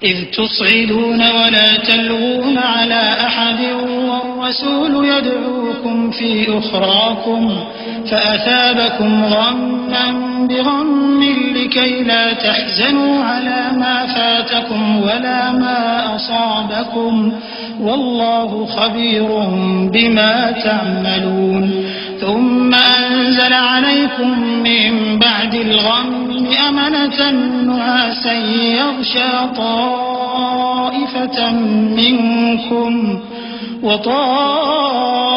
إذ تصعدون ولا تلوون على أحد والرسول يدعوكم في أخراكم فأثابكم غما بغم لكي لا تحزنوا على ما فاتكم ولا ما أصابكم والله خبير بما تعملون. ثم أنزل عليكم من بعد الغم أمنة نعاسا يغشى طائفة منكم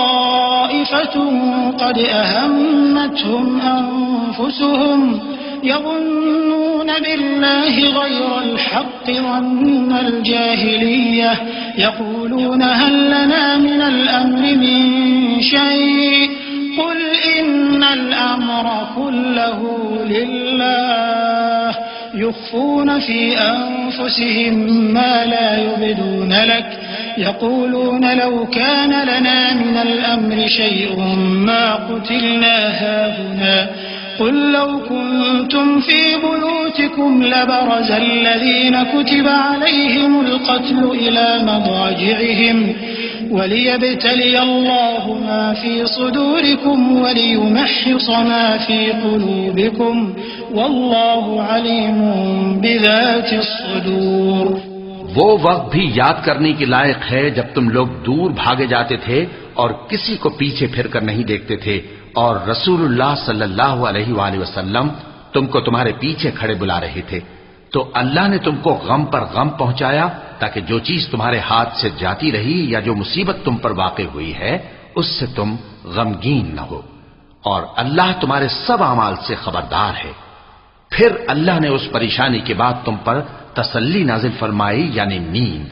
وطائفة قد أهمتهم أنفسهم يظنون يحلفون بالله غير الحق ظن الجاهلية يقولون هل لنا من الأمر من شيء قل إن الأمر كله لله يخفون في أنفسهم ما لا يبدون لك يقولون لو كان لنا من الأمر شيء ما قتلنا هاهنا قل لو كنتم في بيوتكم لبرز الذين كتب عليهم القتل إلى مضاجعهم وليبتلي الله ما في صدوركم وليمحص ما في قلوبكم والله عليم بذات الصدور. وہ وقت بھی یاد کرنے کے لائق ہے جب تم لوگ دور بھاگے جاتے تھے اور کسی کو پیچھے پھر کر نہیں دیکھتے تھے اور رسول اللہ صلی اللہ علیہ وآلہ وسلم تم کو تمہارے پیچھے کھڑے بلا رہے تھے تو اللہ نے تم کو غم پر غم پہنچایا تاکہ جو چیز تمہارے ہاتھ سے جاتی رہی یا جو مصیبت تم پر واقع ہوئی ہے اس سے تم غمگین نہ ہو اور اللہ تمہارے سب اعمال سے خبردار ہے. پھر اللہ نے اس پریشانی کے بعد تم پر تسلی نازل فرمائی یعنی نیند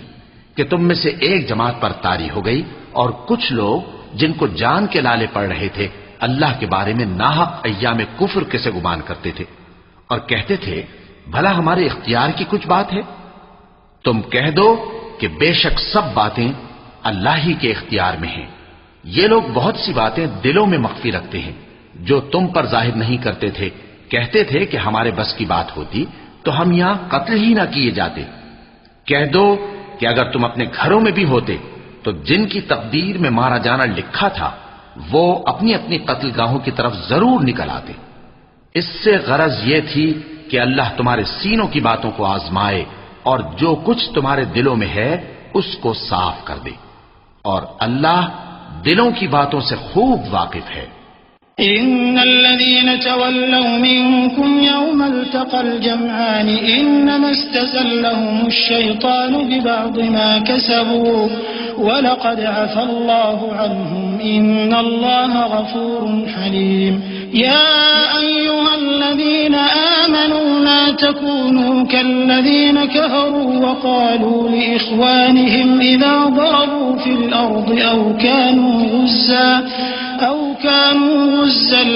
کہ تم میں سے ایک جماعت پر طاری ہو گئی اور کچھ لوگ جن کو جان کے لالے پڑ رہے تھے اللہ کے بارے میں ناحق ایام کفر کے سے گمان کرتے تھے اور کہتے تھے بھلا ہمارے اختیار کی کچھ بات ہے. تم کہہ دو کہ بے شک سب باتیں اللہ ہی کے اختیار میں ہیں. یہ لوگ بہت سی باتیں دلوں میں مخفی رکھتے ہیں جو تم پر ظاہر نہیں کرتے تھے. کہتے تھے کہ ہمارے بس کی بات ہوتی تو ہم یہاں قتل ہی نہ کیے جاتے. کہہ دو کہ اگر تم اپنے گھروں میں بھی ہوتے تو جن کی تقدیر میں مارا جانا لکھا تھا وہ اپنی اپنی قتل گاہوں کی طرف ضرور نکل آتے. اس سے غرض یہ تھی کہ اللہ تمہارے سینوں کی باتوں کو آزمائے اور جو کچھ تمہارے دلوں میں ہے اس کو صاف کر دے اور اللہ دلوں کی باتوں سے خوب واقف ہے. إن الذين تولوا منكم يوم التقى الجمعان إنما استزلهم الشيطان ببعض ما كسبوا ولقد عفى الله عنهم إن الله غفور حليم. يا أيها الذين آمنوا لا تكونوا كالذين كفروا وقالوا لإخوانهم إذا ضربوا في الأرض أو كانوا غزا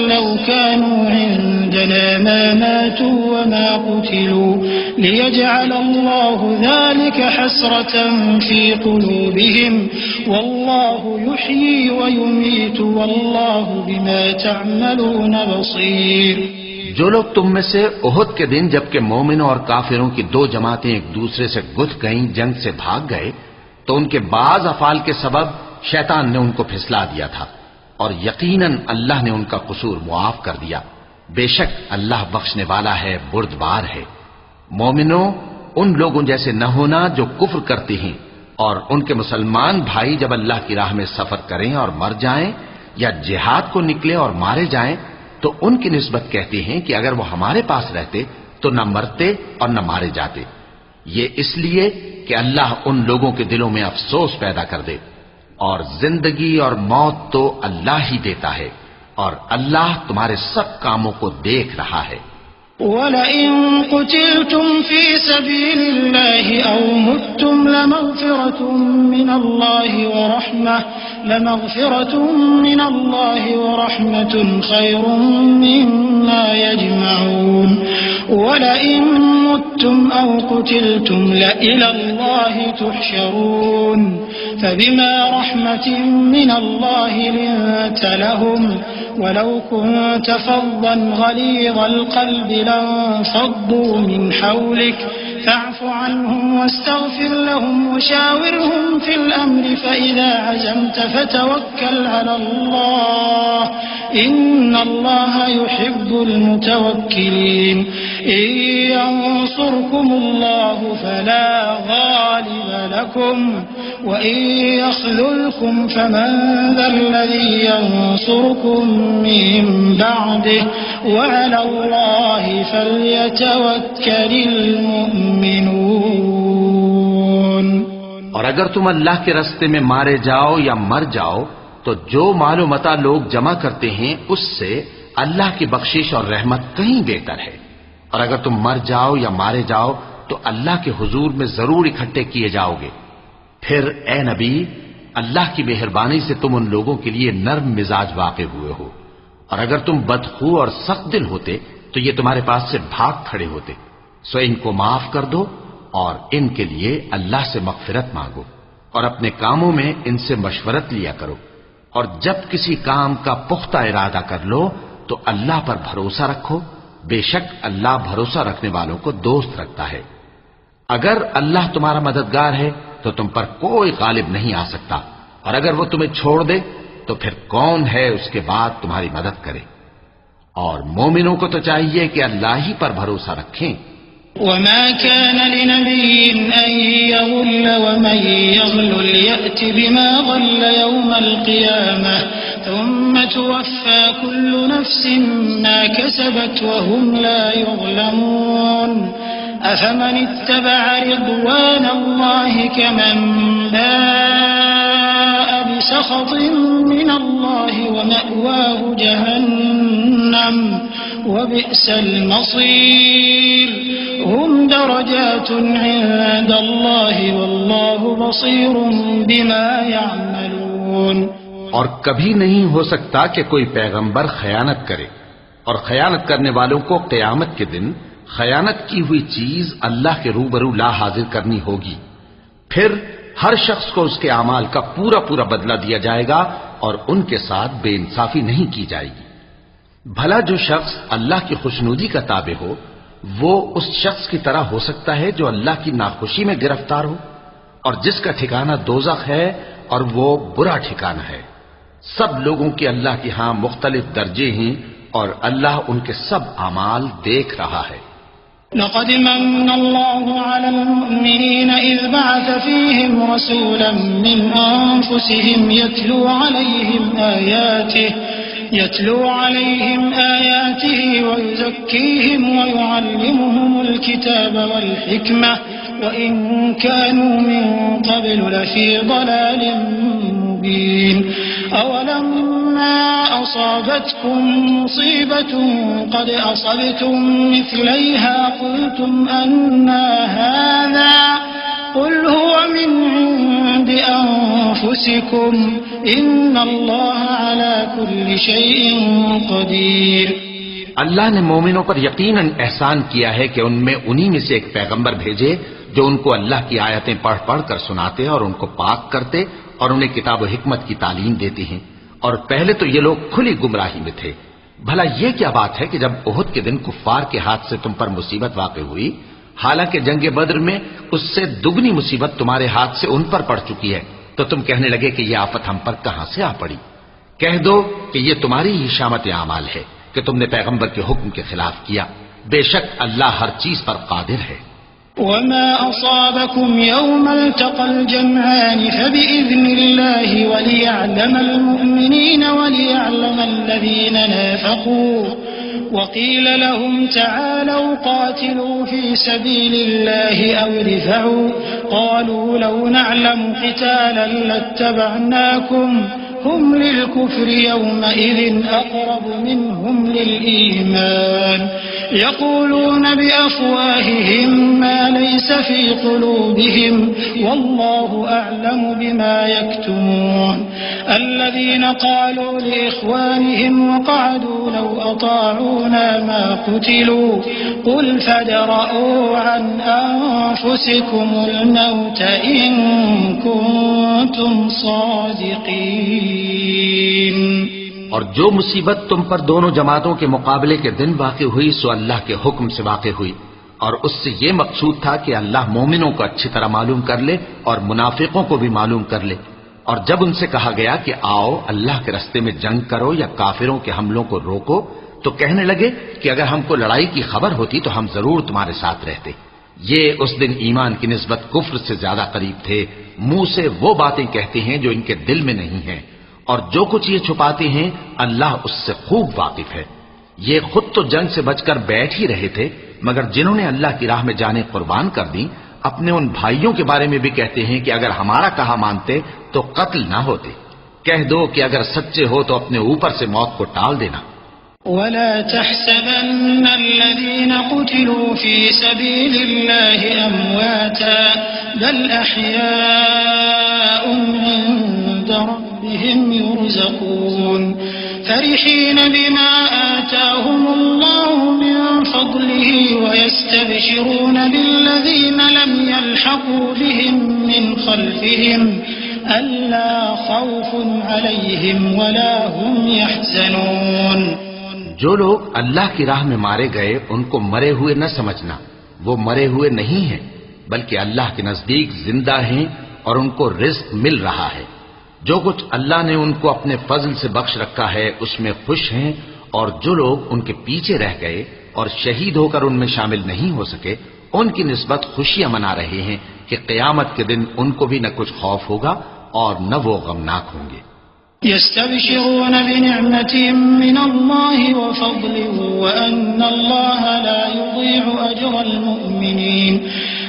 لو كانوا عندنا ما ماتوا وما قتلوا ليجعل الله ذلك حسرة في قلوبهم والله يحيي ويميت والله بما تعملون بصير. جو لوگ تم میں سے احد کے دن جبکہ مومنوں اور کافروں کی دو جماعتیں ایک دوسرے سے گتھ گئیں جنگ سے بھاگ گئے تو ان کے بعض افعال کے سبب شیطان نے ان کو پھسلا دیا تھا اور یقیناً اللہ نے ان کا قصور معاف کر دیا. بے شک اللہ بخشنے والا ہے بردبار ہے. مومنوں ان لوگوں جیسے نہ ہونا جو کفر کرتے ہیں اور ان کے مسلمان بھائی جب اللہ کی راہ میں سفر کریں اور مر جائیں یا جہاد کو نکلے اور مارے جائیں تو ان کی نسبت کہتے ہیں کہ اگر وہ ہمارے پاس رہتے تو نہ مرتے اور نہ مارے جاتے. یہ اس لیے کہ اللہ ان لوگوں کے دلوں میں افسوس پیدا کر دے اور زندگی اور موت تو اللہ ہی دیتا ہے اور اللہ تمہارے سب کاموں کو دیکھ رہا ہے. وَلَئِن قُتِلْتُمْ فِي سَبِيلِ اللَّهِ أَوْ مُتُّمْ لَمَغْفِرَةٌ مِّنَ اللَّهِ وَرَحْمَةٌ خَيْرٌ مِّمَّا يَجْمَعُونَ. وَلَئِن مُتُّمْ أَوْ قُتِلْتُمْ لَإِلَى اللَّهِ تُحْشَرُونَ. فبما رحمة من الله لنت لهم ولو كنت فظا غليظ القلب لانفضوا من حولك فاعف عنهم واستغفر لهم وشاورهم في الأمر فإذا عزمت فتوكل على الله إن الله يحب المتوكلين. إن ينصركم الله فلا غالب لكم وإن يخذلكم فمن ذا الذي ينصركم من بعده وعلى الله فليتوكل المؤمنون. اور اگر تم اللہ کے راستے میں مارے جاؤ یا مر جاؤ تو جو مال و متاع لوگ جمع کرتے ہیں اس سے اللہ کی بخشش اور رحمت کہیں بہتر ہے. اور اگر تم مر جاؤ یا مارے جاؤ تو اللہ کے حضور میں ضرور اکٹھے کیے جاؤ گے۔ پھر اے نبی، اللہ کی مہربانی سے تم ان لوگوں کے لیے نرم مزاج واقع ہوئے ہو، اور اگر تم بدخو اور سخت دل ہوتے تو یہ تمہارے پاس سے بھاگ کھڑے ہوتے، سو ان کو معاف کر دو اور ان کے لیے اللہ سے مغفرت مانگو، اور اپنے کاموں میں ان سے مشورت لیا کرو، اور جب کسی کام کا پختہ ارادہ کر لو تو اللہ پر بھروسہ رکھو، بے شک اللہ بھروسہ رکھنے والوں کو دوست رکھتا ہے۔ اگر اللہ تمہارا مددگار ہے تو تم پر کوئی غالب نہیں آ سکتا، اور اگر وہ تمہیں چھوڑ دے تو پھر کون ہے اس کے بعد تمہاری مدد کرے؟ اور مومنوں کو تو چاہیے کہ اللہ ہی پر بھروسہ رکھیں۔ وما كان لنبي أن يغل ومن يغل يأت بما غل يوم القيامة ثم توفى كل نفس ما كسبت وهم لا يظلمون أفمن اتبع رضوان الله كمن باء بسخط من الله ومأواه جهنم وبئس المصير هم درجات عند الله والله بصير بما يعملون۔ اور کبھی نہیں ہو سکتا کہ کوئی پیغمبر خیانت کرے، اور خیانت کرنے والوں کو قیامت کے دن خیانت کی ہوئی چیز اللہ کے روبرو لا حاضر کرنی ہوگی، پھر ہر شخص کو اس کے اعمال کا پورا پورا بدلہ دیا جائے گا اور ان کے ساتھ بے انصافی نہیں کی جائے گی۔ بھلا جو شخص اللہ کی خوشنودی کا تابع ہو وہ اس شخص کی طرح ہو سکتا ہے جو اللہ کی ناخوشی میں گرفتار ہو، اور جس کا ٹھکانہ دوزخ ہے اور وہ برا ٹھکانہ ہے۔ سب لوگوں کے اللہ کے ہاں مختلف درجے ہیں اور اللہ ان کے سب اعمال دیکھ رہا ہے۔ لقد من الله على المؤمنين إذ بعث فيهم رسولا من أنفسهم يتلو عليهم آياته ويزكيهم ويعلمهم الكتاب والحكمة وإن كانوا من قبل لفي ضلال مبين أولما أصابتكم مصيبة قد أصبتم مثليها قلتم أنى هذا قل هو من عند أنفسكم إن الله على كل شيء قدير۔ اللہ نے مومنوں پر یقیناً احسان کیا ہے کہ ان میں انہی میں سے ایک پیغمبر بھیجے جو ان کو اللہ کی آیتیں پڑھ پڑھ کر سناتے اور ان کو پاک کرتے اور انہیں کتاب و حکمت کی تعلیم دیتے ہیں، اور پہلے تو یہ لوگ کھلی گمراہی میں تھے۔ بھلا یہ کیا بات ہے کہ جب احد کے دن کفار کے ہاتھ سے تم پر مصیبت واقع ہوئی، حالانکہ جنگ بدر میں اس سے دگنی مصیبت تمہارے ہاتھ سے ان پر پڑ چکی ہے، تو تم کہنے لگے کہ یہ آفت ہم پر کہاں سے آ پڑی؟ کہہ دو کہ یہ تمہاری ہی شامت اعمال ہے کہ تم نے پیغمبر کے حکم کے خلاف کیا، بے شک اللہ ہر چیز پر قادر ہے۔ وما أصابكم يوم التقى الجمعان فبإذن الله وليعلم المؤمنين وليعلم الذين نافقوا وقيل لهم تعالوا قاتلوا في سبيل الله أو ادفعوا قالوا لو نعلم قتالا لاتبعناكم هم للكفر يومئذ أقرب منهم للإيمان يقولون بأفواههم ما ليس في قلوبهم والله أعلم بما يكتمون الذين قالوا لإخوانهم وقعدوا لو أطاعونا ما قتلوا قل فادرءوا عن أنفسكم الموت إن كنتم صادقين۔ اور جو مصیبت تم پر دونوں جماعتوں کے مقابلے کے دن واقع ہوئی سو اللہ کے حکم سے واقع ہوئی، اور اس سے یہ مقصود تھا کہ اللہ مومنوں کو اچھی طرح معلوم کر لے اور منافقوں کو بھی معلوم کر لے۔ اور جب ان سے کہا گیا کہ آؤ اللہ کے رستے میں جنگ کرو یا کافروں کے حملوں کو روکو، تو کہنے لگے کہ اگر ہم کو لڑائی کی خبر ہوتی تو ہم ضرور تمہارے ساتھ رہتے۔ یہ اس دن ایمان کی نسبت کفر سے زیادہ قریب تھے، منہ سے وہ باتیں کہتے ہیں جو ان کے دل میں نہیں ہیں، اور جو کچھ یہ چھپاتے ہیں اللہ اس سے خوب واقف ہے۔ یہ خود تو جنگ سے بچ کر بیٹھ ہی رہے تھے، مگر جنہوں نے اللہ کی راہ میں جانیں قربان کر دیں اپنے ان بھائیوں کے بارے میں بھی کہتے ہیں کہ اگر ہمارا کہا مانتے تو قتل نہ ہوتے۔ کہہ دو کہ اگر سچے ہو تو اپنے اوپر سے موت کو ٹال دینا۔ ولا تحسبن الذين قتلوا في سبيل الله أمواتا بل أحياء عند ربهم يرزقون فرحين بما آتاهم الله من فضله ويستبشرون بالذين لم يلحقوا بهم من خلفهم ألا خوف عليهم ولا هم يحزنون. جو لوگ اللہ کی راہ میں مارے گئے ان کو مرے ہوئے نہ سمجھنا، وہ مرے ہوئے نہیں ہیں بلکہ اللہ کے نزدیک زندہ ہیں اور ان کو رزق مل رہا ہے. جو کچھ اللہ نے ان کو اپنے فضل سے بخش رکھا ہے اس میں خوش ہیں، اور جو لوگ ان کے پیچھے رہ گئے اور شہید ہو کر ان میں شامل نہیں ہو سکے ان کی نسبت خوشیاں منا رہے ہیں کہ قیامت کے دن ان کو بھی نہ کچھ خوف ہوگا اور نہ وہ غمناک ہوں گے. يستبشرون بنعمة من الله وفضل وأن الله لا يضيع أجر المؤمنين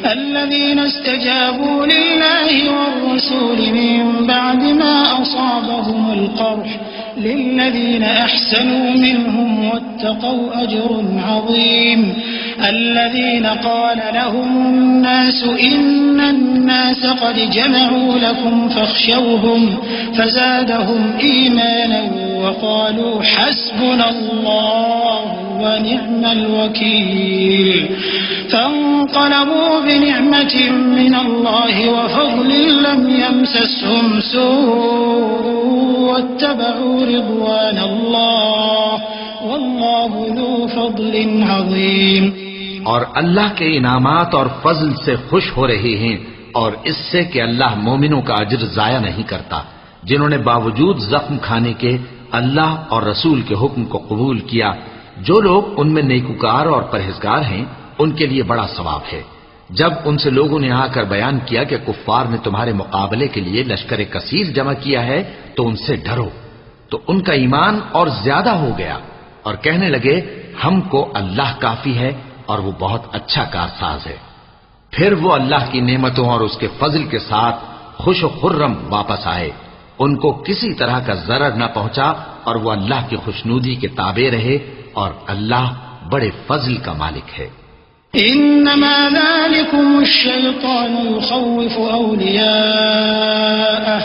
الذين استجابوا لله والرسول من بعد ما أصابهم القرح للذين أحسنوا منهم واتقوا أجر عظيم. الذين قال لهم الناس إن الناس قد جمعوا لكم فاخشوهم فزادهم إيمانا وقالوا حسبنا الله ونعم الوكيل. فانقلبوا بنعمة من الله وفضل لم يمسسهم سوء واتبعوا رضوان الله والله ذو فضل عظيم. اور اللہ کے انعامات اور فضل سے خوش ہو رہے ہیں اور اس سے کہ اللہ مومنوں کا اجر ضائع نہیں کرتا جنہوں نے باوجود زخم کھانے کے اللہ اور رسول کے حکم کو قبول کیا. جو لوگ ان میں نیکوکار اور پرہیزگار ہیں ان کے لیے بڑا ثواب ہے. جب ان سے لوگوں نے آ کر بیان کیا کہ کفار نے تمہارے مقابلے کے لیے لشکر کثیر جمع کیا ہے تو ان سے ڈرو، تو ان کا ایمان اور زیادہ ہو گیا اور کہنے لگے ہم کو اللہ کافی ہے اور وہ بہت اچھا کارساز ہے. پھر وہ اللہ کی نعمتوں اور اس کے فضل کے ساتھ خوش و خرم واپس آئے. ان کو کسی طرح کا ضرر نہ پہنچا اور وہ اللہ کی خوشنودی کے تابع رہے اور اللہ بڑے فضل کا مالک ہے. انما ذلكم الشيطان يخوف اولياءه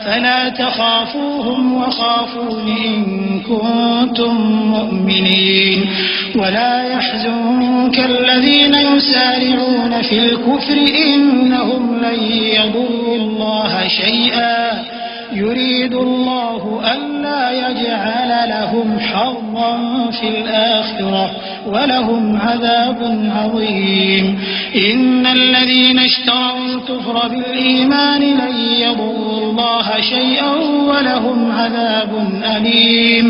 فلا تخافوهم وخافون ان كنتم مؤمنين ولا يحزنك الذين يسارعون في الكفر انهم لن يضروا الله شيئا يريد الله ألا يجعل لهم حظا في الآخرة ولهم عذاب عظيم. إن الذين اشتروا الكفر بالإيمان لن يضروا الله شيئا ولهم عذاب أليم.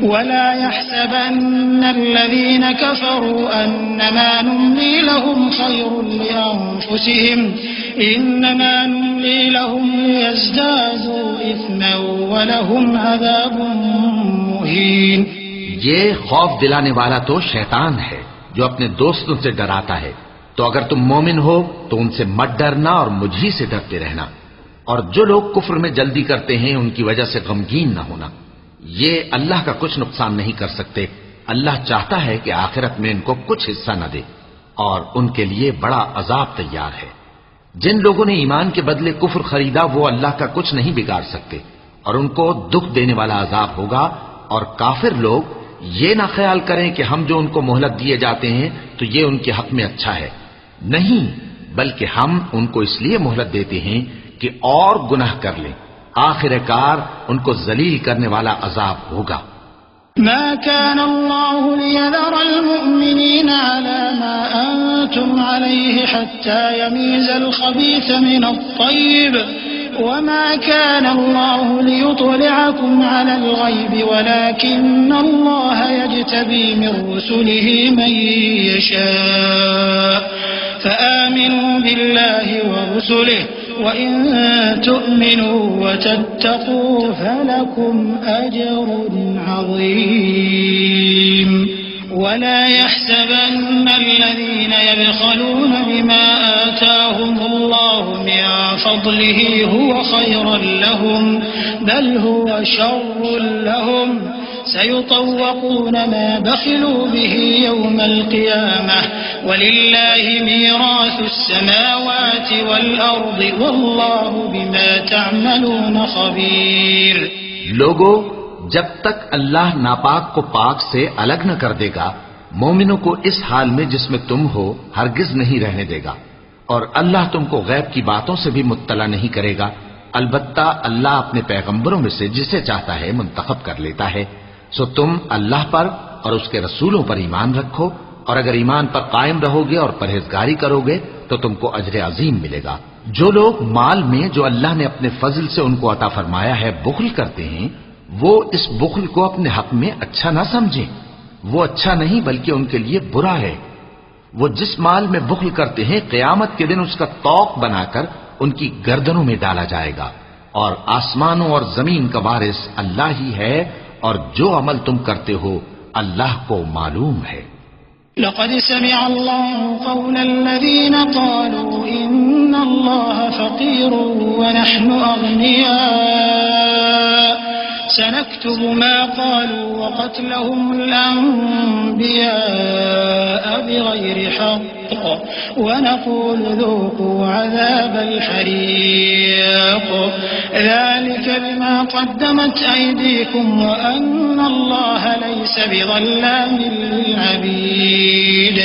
ولا يحسبن الذين كفروا أنما نملي لهم خير لأنفسهم إنما نملي لهم ليزدادوا إثما ولهم عذاب مهين. یہ خوف دلانے والا تو شیطان ہے جو اپنے دوستوں سے ڈراتا ہے. تو اگر تم مومن ہو تو ان سے مت ڈرنا اور مجھ ہی سے ڈرتے رہنا. اور جو لوگ کفر میں جلدی کرتے ہیں ان کی وجہ سے غمگین نہ ہونا. یہ اللہ کا کچھ نقصان نہیں کر سکتے. اللہ چاہتا ہے کہ آخرت میں ان کو کچھ حصہ نہ دے اور ان کے لیے بڑا عذاب تیار ہے. جن لوگوں نے ایمان کے بدلے کفر خریدا وہ اللہ کا کچھ نہیں بگاڑ سکتے اور ان کو دکھ دینے والا عذاب ہوگا. اور کافر لوگ یہ نہ خیال کریں کہ ہم جو ان کو مہلت دیے جاتے ہیں تو یہ ان کے حق میں اچھا ہے. نہیں، بلکہ ہم ان کو اس لیے مہلت دیتے ہیں کہ اور گناہ کر لیں. آخر کار ان کو ذلیل کرنے والا عذاب ہوگا. ما كان الله ليذر المؤمنين على ما أنتم عليه حتى يميز الخبيث من الطيب وما كان الله ليطلعكم على الغيب ولكن الله يجتبي من رسله من يشاء فآمنوا بالله ورسله وإن تؤمنوا وتتقوا فلكم أجر عظيم. ولا يحسبن الذين يبخلون بما آتاهم الله من فضله هو خيرا لهم بل هو شر لهم سيطوقون ما بخلوا به يوم القيامة ولله ميراث السماوات والأرض والله بما تعملون خبير. لوگو، جب تک اللہ ناپاک کو پاک سے الگ نہ کر دے گا، مومنوں کو اس حال میں جس میں تم ہو ہرگز نہیں رہنے دے گا، اور اللہ تم کو غیب کی باتوں سے بھی مطلع نہیں کرے گا. البتہ اللہ اپنے پیغمبروں میں سے جسے چاہتا ہے منتخب کر لیتا ہے. سو تم اللہ پر اور اس کے رسولوں پر ایمان رکھو، اور اگر ایمان پر قائم رہو گے اور پرہیزگاری کرو گے تو تم کو اجر عظیم ملے گا. جو لوگ مال میں جو اللہ نے اپنے فضل سے ان کو عطا فرمایا ہے بخل کرتے ہیں، وہ اس بخل کو اپنے حق میں اچھا نہ سمجھیں. وہ اچھا نہیں بلکہ ان کے لیے برا ہے. وہ جس مال میں بخل کرتے ہیں قیامت کے دن اس کا طوق بنا کر ان کی گردنوں میں ڈالا جائے گا. اور آسمانوں اور زمین کا وارث اللہ ہی ہے، اور جو عمل تم کرتے ہو اللہ کو معلوم ہے. لقد سمع الله قول الذين قالوا إن الله فقير ونحن أغنياء سنكتب ما قالوا وقتلهم الأنبياء بغير حق ونقول ذوقوا عذاب الحريق ذلك بما قدمت أيديكم وأن الله ليس بظلام للعبيد.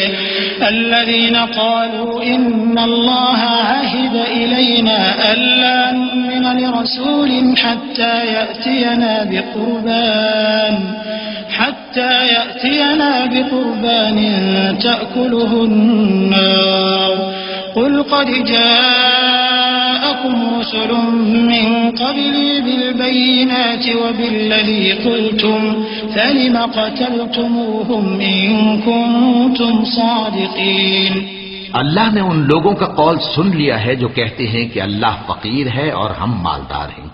الذين قالوا إن الله عهد إلينا ألا نؤمن لرسول حتى يأتينا بقربان تأكله النار قل قد جاءكم رسل من قبلي بالبينات وبالذي قلتم فلم قتلتموهم إن كنتم صادقين. اللہ نے ان لوگوں کا قول سن لیا ہے جو کہتے ہیں کہ اللہ فقیر ہے اور ہم مالدار ہیں.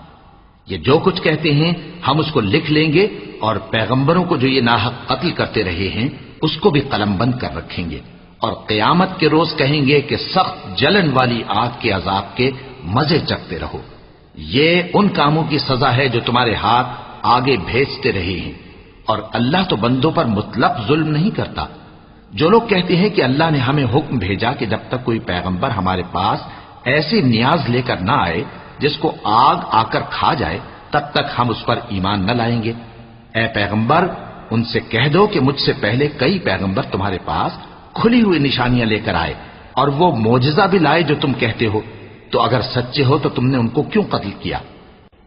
یہ جو کچھ کہتے ہیں ہم اس کو لکھ لیں گے، اور پیغمبروں کو جو یہ ناحق قتل کرتے رہے ہیں اس کو بھی قلم بند کر رکھیں گے، اور قیامت کے روز کہیں گے کہ سخت جلن والی آگ کے عذاب کے مزے چکھتے رہو. یہ ان کاموں کی سزا ہے جو تمہارے ہاتھ آگے بھیجتے رہے ہیں، اور اللہ تو بندوں پر مطلق ظلم نہیں کرتا. جو لوگ کہتے ہیں کہ اللہ نے ہمیں حکم بھیجا کہ جب تک کوئی پیغمبر ہمارے پاس ایسی نیاز لے کر نہ آئے جس کو آگ آ کر کھا جائے تب تک ہم اس پر ایمان نہ لائیں گے. اے پیغمبر، ان سے کہہ دو کہ مجھ سے پہلے کئی پیغمبر تمہارے پاس کھلی ہوئی نشانیاں لے کر آئے اور وہ معجزہ بھی لائے جو تم کہتے ہو، تو اگر سچے ہو تو تم نے ان کو کیوں قتل کیا؟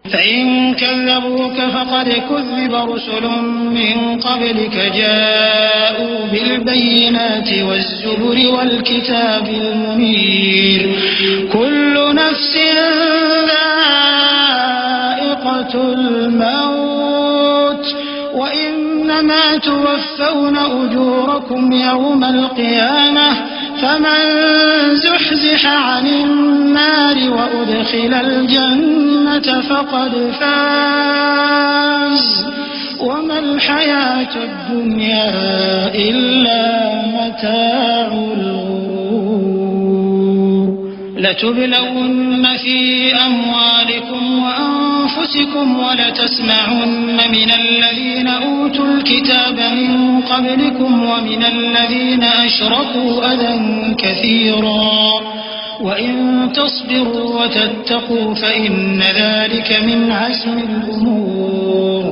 فَإِن كَذَّبُوكَ فَقَدْ كُذِّبَ رُسُلٌ مِّن قَبْلِكَ جَاءُوا بِالْبَيِّنَاتِ وَالزُّبُرِ وَالْكِتَابِ الْمُنِيرِ كُلُّ نَفْسٍ ذَائِقَةُ الْمَوْتِ وَإِنَّمَا تُوَفَّوْنَ أُجُورَكُمْ يَوْمَ الْقِيَامَةِ فمن زحزح عن النار وأدخل الجنة فقد فاز وما الحياة الدنيا إلا متاع الغرور. لتبلون في أموالكم وأنفسكم ولتسمعن من الذين أوتوا الكتاب من قبلكم ومن الذين أشركوا أذى كثيرا وإن تصبروا وتتقوا فإن ذلك من عزم الأمور.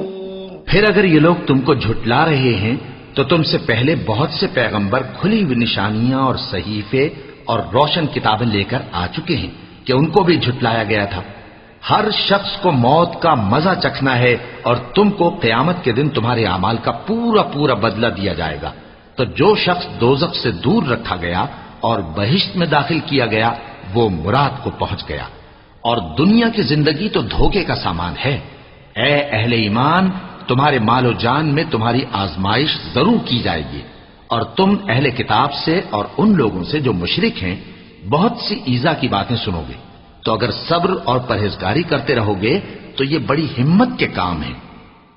پھر اگر یہ لوگ تم کو جھٹلا رہے ہیں تو تم سے پہلے بہت سے پیغمبر کھلی ہوئی نشانیاں اور صحیفے اور روشن کتابیں لے کر آ چکے ہیں کہ ان کو بھی جھٹلایا گیا تھا. ہر شخص کو موت کا مزہ چکھنا ہے اور تم کو قیامت کے دن تمہارے اعمال کا پورا پورا بدلہ دیا جائے گا. تو جو شخص دوزخ سے دور رکھا گیا اور بہشت میں داخل کیا گیا وہ مراد کو پہنچ گیا. اور دنیا کی زندگی تو دھوکے کا سامان ہے. اے اہل ایمان، تمہارے مال و جان میں تمہاری آزمائش ضرور کی جائے گی، اور تم اہل کتاب سے اور ان لوگوں سے جو مشرک ہیں بہت سی ایذا کی باتیں سنو گے. تو اگر صبر اور پرہیزگاری کرتے رہو گے تو یہ بڑی ہمت کے کام ہیں.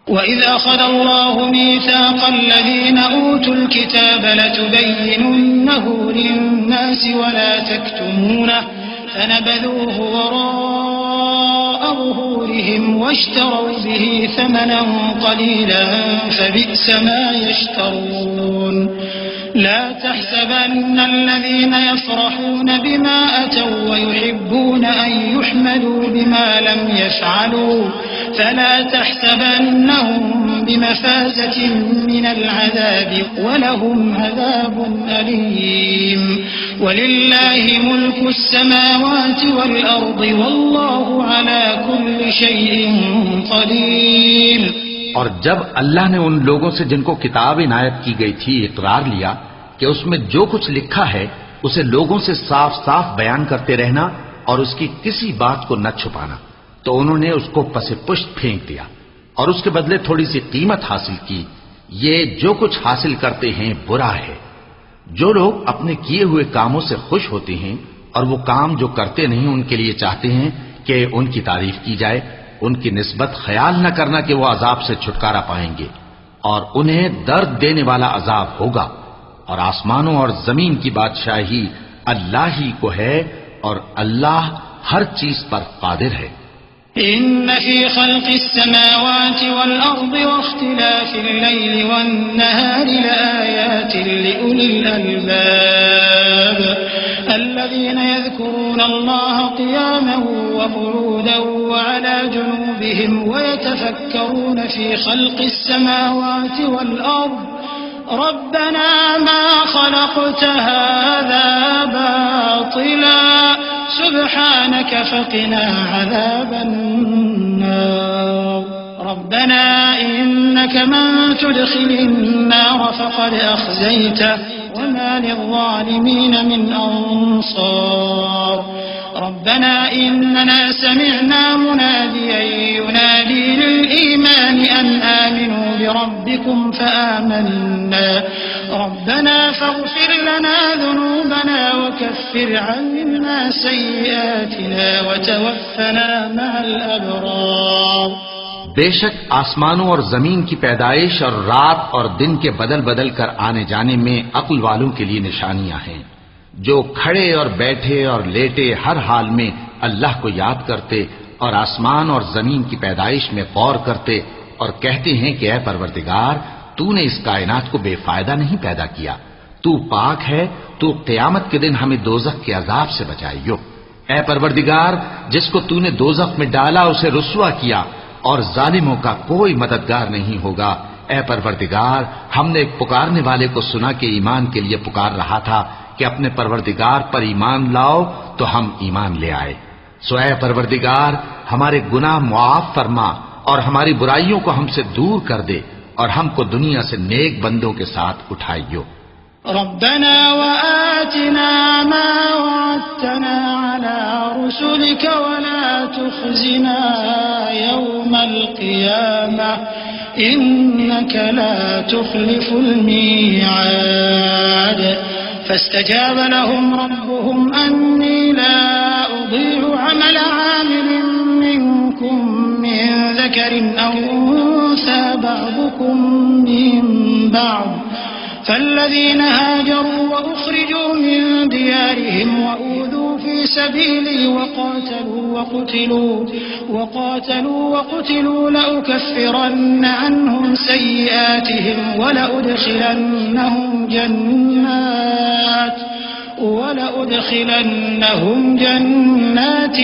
وَإِذْ أَخَذَ اللَّهُ مِيثَاقَ الَّذِينَ أُوتُوا الْكِتَابَ لَتُبَيِّنُنَّهُ لِلنَّاسِ وَلَا تَكْتُمُونَهُ فَنَبَذُوهُ وَرَاءَ ظهورهم واشتروا به ثمنا قليلا فبئس ما يشترون لا تحسبن الذين يفرحون بما أتوا ويحبون أن يحمدوا بما لم يفعلوا فلا تحسبنهم بمفازة من العذاب ولهم عذاب أليم ولله ملك السماوات والأرض والله على كل شيء قدير. اور جب اللہ نے ان لوگوں سے جن کو کتاب عنایت کی گئی تھی اقرار لیا کہ اس میں جو کچھ لکھا ہے اسے لوگوں سے صاف صاف بیان کرتے رہنا اور اس کی کسی بات کو نہ چھپانا، تو انہوں نے اس کو پس پشت پھینک دیا اور اس کے بدلے تھوڑی سی قیمت حاصل کی. یہ جو کچھ حاصل کرتے ہیں برا ہے. جو لوگ اپنے کیے ہوئے کاموں سے خوش ہوتے ہیں اور وہ کام جو کرتے نہیں ان کے لیے چاہتے ہیں کہ ان کی تعریف کی جائے، ان کی نسبت خیال نہ کرنا کہ وہ عذاب سے چھٹکارا پائیں گے اور انہیں درد دینے والا عذاب ہوگا. اور آسمانوں اور زمین کی بادشاہی اللہ ہی کو ہے اور اللہ ہر چیز پر قادر ہے. إن في خلق السماوات والأرض واختلاف الليل والنهار لآيات لأولي الألباب الذين يذكرون الله قياما وقعودا وعلى جنوبهم ويتفكرون في خلق السماوات والأرض ربنا ما خلقت هذا باطلا سبحانك فقنا عذاب النار ربنا إنك من تدخل النار فقد أخزيته وما للظالمين من أنصار ربنا إننا سمعنا مناديا ينادي للإيمان أن آمنوا بربكم فآمنا ربنا فاغفر لنا ذنوبنا وكفر عنا سيئاتنا وتوفنا مع الأبرار. بے شک آسمانوں اور زمین کی پیدائش اور رات اور دن کے بدل بدل کر آنے جانے میں عقل والوں کے لیے نشانیاں ہیں، جو کھڑے اور بیٹھے اور لیٹے ہر حال میں اللہ کو یاد کرتے اور آسمان اور زمین کی پیدائش میں غور کرتے اور کہتے ہیں کہ اے پروردگار تو نے اس کائنات کو بے فائدہ نہیں پیدا کیا، تو پاک ہے، تو قیامت کے دن ہمیں دوزخ کے عذاب سے بچائیو. اے پروردگار جس کو تو نے دوزخ میں ڈالا اسے رسوا کیا اور ظالموں کا کوئی مددگار نہیں ہوگا. اے پروردگار ہم نے ایک پکارنے والے کو سنا کہ ایمان کے لیے پکار رہا تھا کہ اپنے پروردگار پر ایمان لاؤ تو ہم ایمان لے آئے. سو اے پروردگار ہمارے گناہ معاف فرما اور ہماری برائیوں کو ہم سے دور کر دے اور ہم کو دنیا سے نیک بندوں کے ساتھ اٹھائیو. ربنا وآتنا ما وعدتنا على رسلك ولا تخزنا يوم القيامة إنك لا تخلف الميعاد. فاستجاب لهم ربهم أني لا أضيع عمل عامل منكم من ذكر أو أنثى بعضكم من بعض فالذين هاجروا وأخرجوا من ديارهم وأوذوا في سبيلي وقاتلوا لأكفرن عنهم سيئاتهم ولأدخلنهم جنات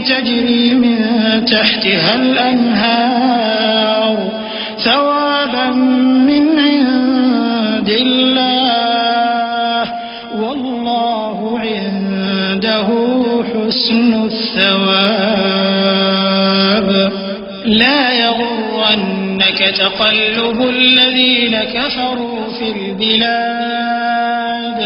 تجري من تحتها الأنهار ثوابا من عند الله والله عنده حسن الثواب. لا يغرنك تقلب الذين كفروا في البلاد.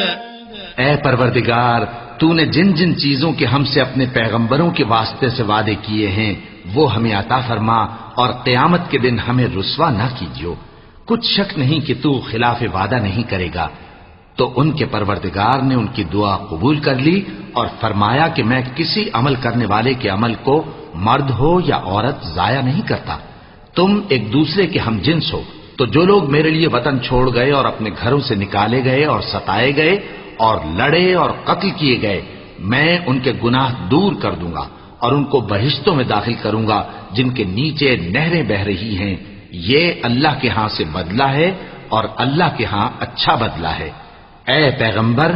اے پروردگار تو نے جن جن چیزوں کے ہم سے اپنے پیغمبروں کے واسطے سے وعدے کیے ہیں وہ ہمیں عطا فرما اور قیامت کے دن ہمیں رسوا نہ کیجیو. کچھ شک نہیں کہ تو خلاف وعدہ نہیں کرے گا. تو ان کے پروردگار نے ان کی دعا قبول کر لی اور فرمایا کہ میں کسی عمل کرنے والے کے عمل کو مرد ہو یا عورت ضائع نہیں کرتا. تم ایک دوسرے کے ہم جنس ہو. تو جو لوگ میرے لیے وطن چھوڑ گئے اور اپنے گھروں سے نکالے گئے اور ستائے گئے اور لڑے اور قتل کیے گئے میں ان کے گناہ دور کر دوں گا اور ان کو بہشتوں میں داخل کروں گا جن کے نیچے نہریں بہ رہی ہیں. یہ اللہ کے ہاں سے بدلہ ہے اور اللہ کے ہاں اچھا بدلہ ہے. اے پیغمبر،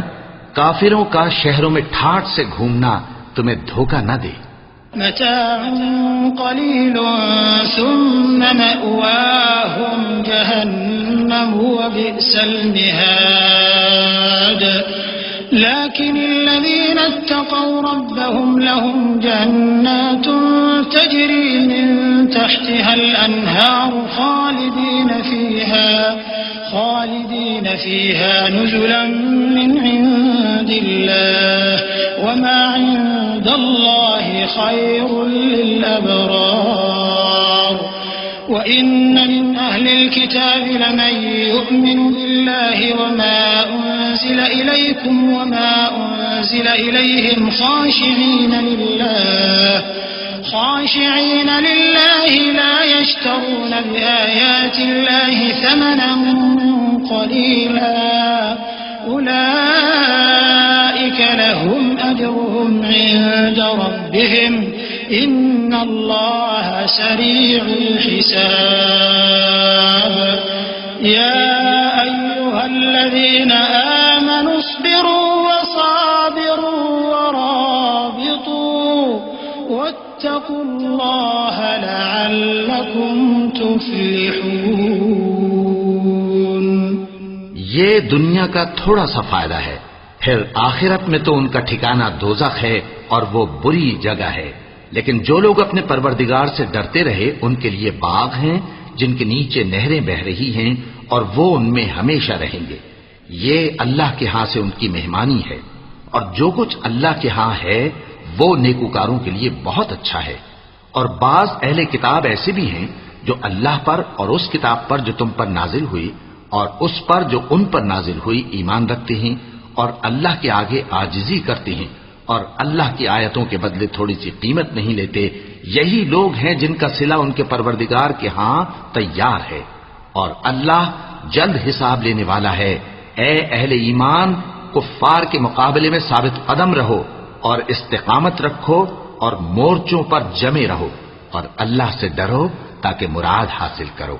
کافروں کا شہروں میں ٹھاٹھ سے گھومنا تمہیں دھوکہ نہ دے. متاع قلیل ثم مأواہم جہنم وبئس المہاد. لكن الذين اتقوا ربهم لهم جنات تجري من تحتها الأنهار خالدين فيها نزلا من عند الله وما عند الله خير للأبرار. وإن من أهل الكتاب لمن يؤمن بالله وما أنزل إليكم وما أنزل إليهم خاشعين لله لا يشترون بآيات الله ثمنا قليلا أولئك لهم أجرهم عند ربهم إن الله سريع الحساب. يا أيها الذين آمنوا اصبروا وصابروا ورابطوا واتقوا الله لعلكم تفلحون. یہ دنیا کا تھوڑا سا فائدہ ہے، پھر آخرت میں تو ان کا ٹھکانہ دوزخ ہے اور وہ بری جگہ ہے. لیکن جو لوگ اپنے پروردگار سے ڈرتے رہے ان کے لیے باغ ہیں جن کے نیچے نہریں بہ رہی ہیں اور وہ ان میں ہمیشہ رہیں گے. یہ اللہ کے ہاں سے ان کی مہمانی ہے، اور جو کچھ اللہ کے ہاں ہے وہ نیکوکاروں کے لیے بہت اچھا ہے. اور بعض اہل کتاب ایسے بھی ہیں جو اللہ پر اور اس کتاب پر جو تم پر نازل ہوئی اور اس پر جو ان پر نازل ہوئی ایمان رکھتے ہیں اور اللہ کے آگے عاجزی کرتے ہیں اور اللہ کی آیتوں کے بدلے تھوڑی سی قیمت نہیں لیتے. یہی لوگ ہیں جن کا صلہ ان کے پروردگار کے ہاں تیار ہے، اور اللہ جلد حساب لینے والا ہے. اے اہل ایمان، کفار کے مقابلے میں ثابت قدم رہو اور استقامت رکھو اور مورچوں پر جمے رہو اور اللہ سے ڈرو تاکہ مراد حاصل کرو.